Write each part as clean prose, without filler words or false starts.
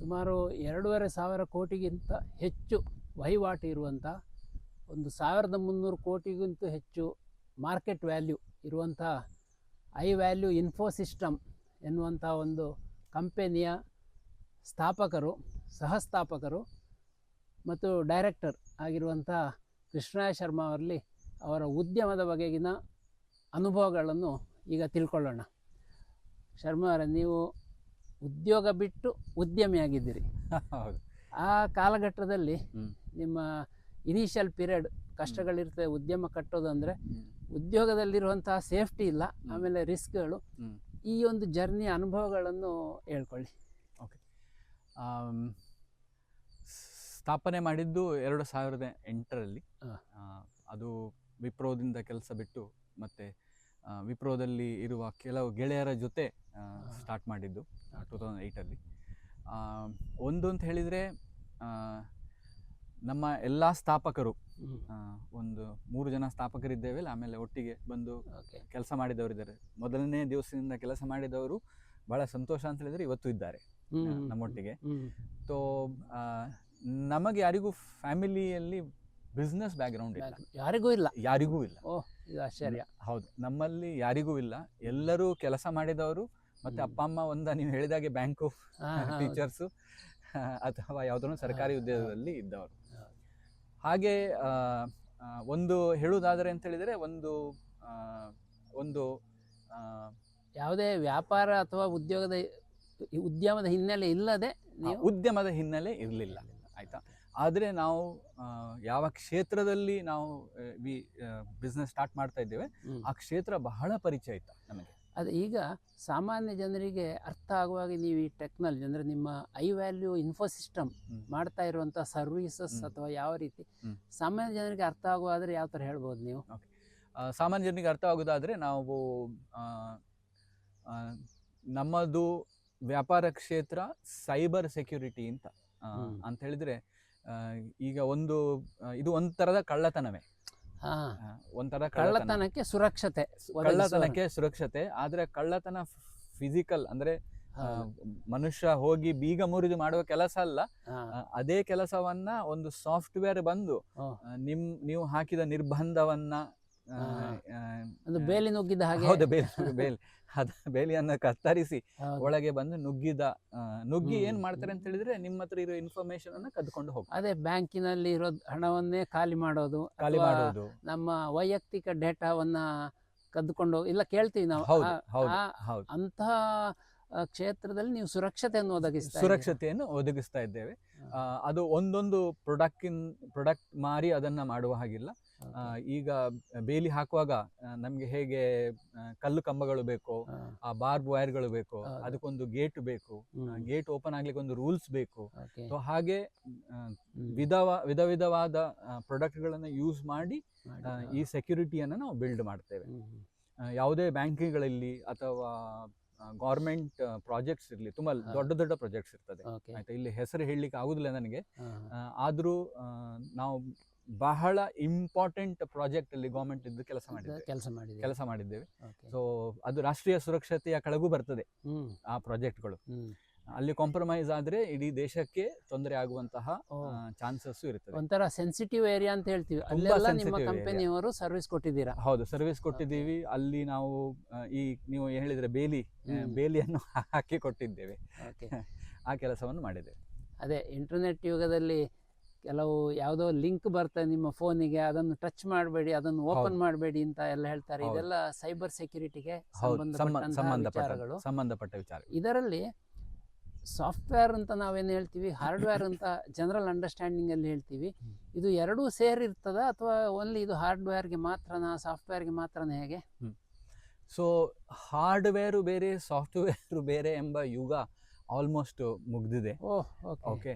ಸುಮಾರು 2,500 ಕೋಟಿಗಿಂತ ಹೆಚ್ಚು ವಹಿವಾಟು ಇರುವಂಥ, ಒಂದು 1,300 ಕೋಟಿಗಿಂತ ಹೆಚ್ಚು ಮಾರ್ಕೆಟ್ ವ್ಯಾಲ್ಯೂ ಇರುವಂಥ ಐ ವ್ಯಾಲ್ಯೂ ಇನ್ಫೋಸಿಸ್ಟಮ್ ಎನ್ನುವಂಥ ಒಂದು ಕಂಪೆನಿಯ ಸ್ಥಾಪಕರು, ಸಹಸ್ಥಾಪಕರು ಮತ್ತು ಡೈರೆಕ್ಟರ್ ಆಗಿರುವಂಥ ಕೃಷ್ಣಯ್ಯ ಶರ್ಮಾ ಅವರಲ್ಲಿ ಅವರ ಉದ್ಯಮದ ಬಗೆಗಿನ ಅನುಭವಗಳನ್ನು ಈಗ ತಿಳ್ಕೊಳ್ಳೋಣ. ಶರ್ಮಾ ಅವರೇ, ನೀವು ಉದ್ಯೋಗ ಬಿಟ್ಟು ಉದ್ಯಮಿಯಾಗಿದ್ದೀರಿ. ಹೌದು. ಆ ಕಾಲಘಟ್ಟದಲ್ಲಿ ನಿಮ್ಮ ಇನಿಷಿಯಲ್ ಪೀರಿಯಡ್ ಕಷ್ಟಗಳಿರ್ತದೆ. ಉದ್ಯಮ ಕಟ್ಟೋದು ಅಂದರೆ ಉದ್ಯೋಗದಲ್ಲಿರುವಂತಹ ಸೇಫ್ಟಿ ಇಲ್ಲ, ಆಮೇಲೆ ರಿಸ್ಕ್ಗಳು. ಈ ಒಂದು ಜರ್ನಿಯ ಅನುಭವಗಳನ್ನು ಹೇಳ್ಕೊಳ್ಳಿ. ಓಕೆ. ಸ್ಥಾಪನೆ ಮಾಡಿದ್ದು 2008ರಲ್ಲಿ. ಅದು ವಿಪ್ರೋದಿಂದ ಕೆಲಸ ಬಿಟ್ಟು ಮತ್ತೆ ವಿಪ್ರೋದಲ್ಲಿ ಇರುವ ಕೆಲವು ಗೆಳೆಯರ ಜೊತೆ ಸ್ಟಾರ್ಟ್ ಮಾಡಿದ್ದು 2008ಅಲ್ಲಿ. ಒಂದು ಅಂತ ಹೇಳಿದರೆ, ನಮ್ಮ ಎಲ್ಲ ಸ್ಥಾಪಕರು, ಒಂದು 3 ಜನ ಸ್ಥಾಪಕರಿದ್ದೇವೆ. ಆಮೇಲೆ ಒಟ್ಟಿಗೆ ಬಂದು ಕೆಲಸ ಮಾಡಿದವರಿದ್ದಾರೆ. ಮೊದಲನೇ ದಿವಸದಿಂದ ಕೆಲಸ ಮಾಡಿದವರು ಬಹಳ ಸಂತೋಷ ಅಂತ ಹೇಳಿದರೆ ಇವತ್ತು ಇದ್ದಾರೆ ನಮ್ಮೊಟ್ಟಿಗೆ. ಸೊ ನಮಗೆ ಯಾರಿಗೂ ಫ್ಯಾಮಿಲಿಯಲ್ಲಿ ಬಿಸ್ನೆಸ್ ಬ್ಯಾಕ್ಗ್ರೌಂಡ್ ಇಲ್ಲ, ಯಾರಿಗೂ ಇಲ್ಲ. ಓಹ್, ಇದು ಆಶ್ಚರ್ಯ. ಹೌದು, ನಮ್ಮಲ್ಲಿ ಯಾರಿಗೂ ಇಲ್ಲ. ಎಲ್ಲರೂ ಕೆಲಸ ಮಾಡಿದವರು. ಮತ್ತೆ ಅಪ್ಪ ಅಮ್ಮ ನೀವು ಹೇಳಿದಾಗೆ ಬ್ಯಾಂಕು ಟೀಚರ್ಸು ಅಥವಾ ಯಾವುದೋ ಸರ್ಕಾರಿ ಉದ್ಯೋಗದಲ್ಲಿ ಇದ್ದವರು. ಹಾಗೆ ಒಂದು ಹೇಳುವುದಾದರೆ ಅಂತ ಹೇಳಿದರೆ, ಒಂದು ಯಾವುದೇ ವ್ಯಾಪಾರ ಅಥವಾ ಉದ್ಯಮದ ಹಿನ್ನೆಲೆ ಇಲ್ಲದೆ, ಉದ್ಯಮದ ಹಿನ್ನೆಲೆ ಇರಲಿಲ್ಲ, ಆಯ್ತಾ. ಆದರೆ ನಾವು ಯಾವ ಕ್ಷೇತ್ರದಲ್ಲಿ ನಾವು ಬಿಸ್ನೆಸ್ ಸ್ಟಾರ್ಟ್ ಮಾಡ್ತಾ ಇದ್ದೇವೆ, ಆ ಕ್ಷೇತ್ರ ಬಹಳ ಪರಿಚಯ ಆಯ್ತಾ ನಮಗೆ. ಅದು ಈಗ ಸಾಮಾನ್ಯ ಜನರಿಗೆ ಅರ್ಥ ಆಗುವಾಗ ನೀವು ಈ ಟೆಕ್ನಾಲಜಿ ಅಂದರೆ ನಿಮ್ಮ ಐ ವ್ಯಾಲ್ಯೂ ಇನ್ಫೋಸಿಸ್ಟಮ್ ಮಾಡ್ತಾ ಇರುವಂಥ ಸರ್ವೀಸಸ್ ಅಥವಾ ಯಾವ ರೀತಿ ಸಾಮಾನ್ಯ ಜನರಿಗೆ ಅರ್ಥ ಆಗುವಾದರೆ ಯಾವ ಥರ ಹೇಳ್ಬೋದು ನೀವು? ಓಕೆ, ಸಾಮಾನ್ಯ ಜನರಿಗೆ ಅರ್ಥ ಆಗೋದಾದರೆ, ನಾವು ನಮ್ಮದು ವ್ಯಾಪಾರ ಕ್ಷೇತ್ರ ಸೈಬರ್ ಸೆಕ್ಯೂರಿಟಿ ಅಂತ ಹೇಳಿದರೆ, ಈಗ ಇದು ಒಂಥರದ ಕಳ್ಳತನವೇ. ಒಂಥರ ಕಳ್ಳತನಕ್ಕೆ ಸುರಕ್ಷತೆ. ಆದ್ರೆ ಕಳ್ಳತನ ಫಿಸಿಕಲ್ ಅಂದ್ರೆ ಮನುಷ್ಯ ಹೋಗಿ ಬೀಗ ಮುರಿದು ಮಾಡುವ ಕೆಲಸ ಅಲ್ಲ. ಅದೇ ಕೆಲಸವನ್ನ ಒಂದು ಸಾಫ್ಟ್ವೇರ್ ಬಂದು ನೀವು ಹಾಕಿದ ನಿರ್ಬಂಧವನ್ನ ಬೇಲಿ ನುಗ್ಗಿದ ಹಾಗೆ, ಹೌದು, ಬೇಲಿಯನ್ನು ಕತ್ತರಿಸಿ ಒಳಗೆ ಬಂದು ನುಗ್ಗಿ ಏನ್ ಮಾಡ್ತಾರೆ ಅಂತ ಹೇಳಿದ್ರೆ, ನಿಮ್ಮ ಹತ್ರ ಇರೋ ಇನ್ಫಾರ್ಮೇಶನ್ ಅನ್ನ ಕದ್ಕೊಂಡು ಹೋಗ್ತಾರೆ. ಅದೇ ಬ್ಯಾಂಕಿನಲ್ಲಿ ಇರೋ ಹಣವನ್ನೇ ಖಾಲಿ ಮಾಡೋದು, ನಮ್ಮ ವೈಯಕ್ತಿಕ ಡೇಟಾವನ್ನ ಕದ್ಕೊಂಡು ಇಲ್ಲ ಕೇಳ್ತೀವಿ ನಾವು. ಅಂತಹ ಕ್ಷೇತ್ರದಲ್ಲಿ ನೀವು ಸುರಕ್ಷತೆಯನ್ನು ಒದಗಿಸ್ತಾ ಇದ್ದೇವೆ. ಅದು ಒಂದೊಂದು ಪ್ರಾಡಕ್ಟ್ ಮಾರಿ ಅದನ್ನ ಮಾಡುವ ಹಾಗಿಲ್ಲ. ಈಗ ಬೇಲಿ ಹಾಕುವಾಗ ನಮ್ಗೆ ಹೇಗೆ ಕಲ್ಲು ಕಂಬಗಳು ಬೇಕು, ಆ ಬಾರ್ಬ್ ವೈರ್ಗಳು ಬೇಕು, ಅದಕ್ಕೊಂದು ಗೇಟ್ ಬೇಕು, ಗೇಟ್ ಓಪನ್ ಆಗ್ಲಿಕ್ಕೆ ಒಂದು ರೂಲ್ಸ್ ಬೇಕು. ಸೊ ಹಾಗೆ ವಿಧವಾದ ಪ್ರಾಡಕ್ಟ್ಗಳನ್ನು ಯೂಸ್ ಮಾಡಿ ಈ ಸೆಕ್ಯೂರಿಟಿಯನ್ನು ನಾವು ಬಿಲ್ಡ್ ಮಾಡ್ತೇವೆ. ಯಾವುದೇ ಬ್ಯಾಂಕಿಗಳಲ್ಲಿ ಅಥವಾ ಗೌರ್ಮೆಂಟ್ ಪ್ರಾಜೆಕ್ಟ್ಸ್ ಇರಲಿ, ತುಂಬಾ ದೊಡ್ಡ ಪ್ರಾಜೆಕ್ಟ್ಸ್ ಇರ್ತದೆ, ಆಯ್ತಾ. ಇಲ್ಲಿ ಹೆಸರು ಹೇಳಲಿಕ್ಕೆ ಆಗುದಿಲ್ಲ ನನಗೆ. ಆದ್ರೂ ನಾವು ಬಹಳ ಇಂಪಾರ್ಟೆಂಟ್ ಪ್ರಾಜೆಕ್ಟ್ ಅಲ್ಲಿ ಗವರ್ಮೆಂಟ್ ಇದ್ದು ಕೆಲಸ ಮಾಡಿದ್ದೇವೆ. ಸೊ ಅದು ರಾಷ್ಟ್ರೀಯ ಸುರಕ್ಷತೆಯ ಕೆಳಗೂ ಬರ್ತದೆ ಆ ಪ್ರಾಜೆಕ್ಟ್ಗಳು. ಅಲ್ಲಿ ಕಾಂಪ್ರಮೈಸ್ ಆದ್ರೆ ಇಡೀ ದೇಶಕ್ಕೆ ತೊಂದರೆ ಆಗುವಂತಹ ಚಾನ್ಸಸ್ ಇರ್ತದೆ. ಒಂಥರ ಸೆನ್ಸಿಟಿವ್ ಏರಿಯಾ ಅಂತ ಹೇಳ್ತೀವಿ, ಅಲ್ಲೆಲ್ಲ ನಿಮ್ಮ ಕಂಪನಿಯವರು ಸರ್ವಿಸ್ ಕೊಟ್ಟಿದ್ದೀರಾ? ಹೌದು, ಸರ್ವಿಸ್ ಕೊಟ್ಟಿದ್ದೀವಿ. ಅಲ್ಲಿ ನಾವು ಈ ನೀವು ಹೇಳಿದ್ರೆ ಬೇಲಿಯನ್ನು ಹಾಕಿ ಕೊಟ್ಟಿದ್ದೇವೆ. ಆ ಕೆಲಸವನ್ನು ಮಾಡಿದ್ದೇವೆ. ಅದೇ ಇಂಟರ್ನೆಟ್ ಯುಗದಲ್ಲಿ ಕೆಲವು ಯಾವುದೋ ಲಿಂಕ್ ಬರ್ತದೆ ನಿಮ್ಮ ಫೋನಿಗೆ, ಅದನ್ನು ಟಚ್ ಮಾಡಬೇಡಿ, ಅದನ್ನು ಓಪನ್ ಮಾಡಬೇಡಿ ಅಂತ ಎಲ್ಲ ಹೇಳ್ತಾರೆ. ಇದೆಲ್ಲ ಸೈಬರ್ ಸೆಕ್ಯೂರಿಟಿಗೆ ಸಂಬಂಧಪಟ್ಟ ವಿಚಾರ. ಇದರಲ್ಲಿ ಸಾಫ್ಟ್ವೇರ್ ಅಂತ ನಾವೇನು ಹೇಳ್ತೀವಿ, ಹಾರ್ಡ್ವೇರ್ ಅಂತ ಜನರಲ್ ಅಂಡರ್ಸ್ಟ್ಯಾಂಡಿಂಗ್ ಅಲ್ಲಿ ಹೇಳ್ತೀವಿ. ಇದು ಎರಡೂ ಸೇರಿರ್ತದ ಅಥವಾ ಓನ್ಲಿ ಇದು ಹಾರ್ಡ್ವೇರ್ಗೆ ಮಾತ್ರನಾ, ಸಾಫ್ಟ್ವೇರ್ಗೆ ಮಾತ್ರನೇ, ಹೇಗೆ? ಸೊ ಹಾರ್ಡ್ವೇರು ಬೇರೆ, ಸಾಫ್ಟ್ವೇರು ಬೇರೆ ಎಂಬ ಯುಗ ಆಲ್ಮೋಸ್ಟ್ ಮುಗ್ದಿದೆ. ಓಕೆ,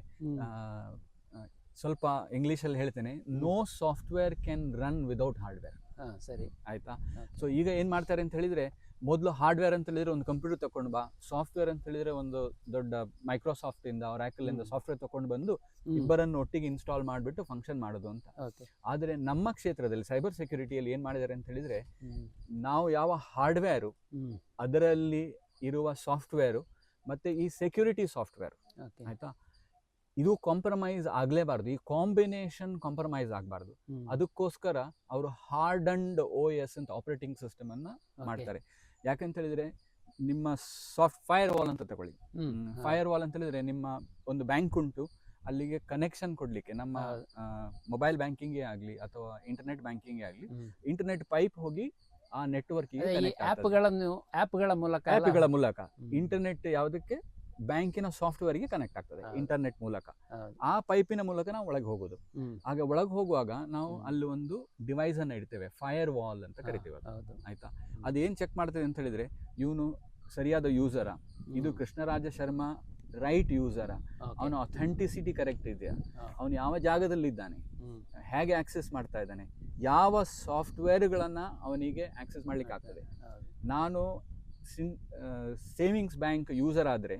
ಸ್ವಲ್ಪ ಇಂಗ್ಲೀಷಲ್ಲಿ ಹೇಳ್ತೇನೆ. No software can run without hardware. ಸರಿ, ಆಯ್ತಾ. ಸೊ ಈಗ ಏನ್ ಮಾಡ್ತಾರೆ ಅಂತ ಹೇಳಿದ್ರೆ, ಮೊದಲು ಹಾರ್ಡ್ವೇರ್ ಅಂತ ಹೇಳಿದ್ರೆ ಒಂದು ಕಂಪ್ಯೂಟರ್ ತಗೊಂಡು ಬಾ, ಸಾಫ್ಟ್ವೇರ್ ಅಂತ ಹೇಳಿದ್ರೆ ಒಂದು ದೊಡ್ಡ ಮೈಕ್ರೋಸಾಫ್ಟ್ ಇಂದ ಆಪಲ್ ಇಂದ ಸಾಫ್ಟ್ವೇರ್ ತಗೊಂಡು ಬಂದು ಇಬ್ಬರನ್ನು ಒಟ್ಟಿಗೆ ಇನ್ಸ್ಟಾಲ್ ಮಾಡಿಬಿಟ್ಟು ಫಂಕ್ಷನ್ ಮಾಡೋದು ಅಂತ. ಆದ್ರೆ ನಮ್ಮ ಕ್ಷೇತ್ರದಲ್ಲಿ ಸೈಬರ್ ಸೆಕ್ಯೂರಿಟಿಯಲ್ಲಿ ಏನ್ ಮಾಡಿದ್ದಾರೆ ಅಂತ ಹೇಳಿದ್ರೆ, ನಾವು ಯಾವ ಹಾರ್ಡ್ವೇರು ಅದರಲ್ಲಿ ಇರುವ ಸಾಫ್ಟ್ವೇರು ಮತ್ತು ಈ ಸೆಕ್ಯೂರಿಟಿ ಸಾಫ್ಟ್ವೇರ್ ಓಕೆ ಆಯಿತಾ, ಇದು ಕಾಂಪ್ರಮೈಸ್ ಆಗಲೇಬಾರ್ದು, ಈ ಕಾಂಬಿನೇಷನ್ ಕಾಂಪ್ರಮೈಸ್ ಆಗಬಾರ್ದು. ಅದಕ್ಕೋಸ್ಕರ ಅವರು ಹಾರ್ಡ್ ಅಂಡ್ OS ಅಂತ ಆಪರೇಟಿಂಗ್ ಸಿಸ್ಟಮನ್ನು ಮಾಡ್ತಾರೆ. ಯಾಕಂತ ಹೇಳಿದರೆ ನಿಮ್ಮ ಫೈರ್ ವಾಲ್ ಅಂತ ತಗೊಳ್ಳಿ. ಫೈರ್ ವಾಲ್ ಅಂತ ಹೇಳಿದರೆ ನಿಮ್ಮ ಒಂದು ಬ್ಯಾಂಕ್ ಉಂಟು, ಅಲ್ಲಿಗೆ ಕನೆಕ್ಷನ್ ಕೊಡಲಿಕ್ಕೆ ನಮ್ಮ ಮೊಬೈಲ್ ಬ್ಯಾಂಕಿಂಗೇ ಆಗಲಿ ಅಥವಾ ಇಂಟರ್ನೆಟ್ ಬ್ಯಾಂಕಿಂಗೇ ಆಗಲಿ, ಇಂಟರ್ನೆಟ್ ಪೈಪ್ ಹೋಗಿ ಆ ನೆಟ್ವರ್ಕಿಗೆ ಆ್ಯಪ್ಗಳ ಮೂಲಕ ಇಂಟರ್ನೆಟ್ ಯಾವುದಕ್ಕೆ ಬ್ಯಾಂಕಿನ ಸಾಫ್ಟ್ವೇರ್ಗೆ ಕನೆಕ್ಟ್ ಆಗ್ತದೆ ಇಂಟರ್ನೆಟ್ ಮೂಲಕ. ಆ ಪೈಪಿನ ಮೂಲಕ ನಾವು ಒಳಗೆ ಹೋಗೋದು. ಆಗ ಒಳಗೆ ಹೋಗುವಾಗ ನಾವು ಅಲ್ಲಿ ಒಂದು ಡಿವೈಸ್ ಅನ್ನು ಇಡ್ತೇವೆ, ಫೈರ್ ವಾಲ್ ಅಂತ ಕರಿತೀವಿ ಅದು. ಆಯ್ತಾ, ಅದೇನು ಚೆಕ್ ಮಾಡ್ತದೆ ಅಂತ ಹೇಳಿದ್ರೆ ಇವನು ಸರಿಯಾದ ಯೂಸರ, ಇದು ಕೃಷ್ಣರಾಜ ಶರ್ಮಾ ರೈಟ್ ಯೂಸರ, ಅವನ ಅಥೆಂಟಿಸಿಟಿ ಕರೆಕ್ಟ್ ಇದೆಯಾ, ಅವನು ಯಾವ ಜಾಗದಲ್ಲಿದ್ದಾನೆ, ಹೇಗೆ ಆಕ್ಸೆಸ್ ಮಾಡ್ತಾ ಇದ್ದಾನೆ, ಯಾವ ಸಾಫ್ಟ್ವೇರ್ಗಳನ್ನು ಅವನಿಗೆ ಆಕ್ಸೆಸ್ ಮಾಡ್ಲಿಕ್ಕೆ ಆಗ್ತದೆ. ನಾನು ಸೇವಿಂಗ್ಸ್ ಬ್ಯಾಂಕ್ ಯೂಸರ್ ಆದ್ರೆ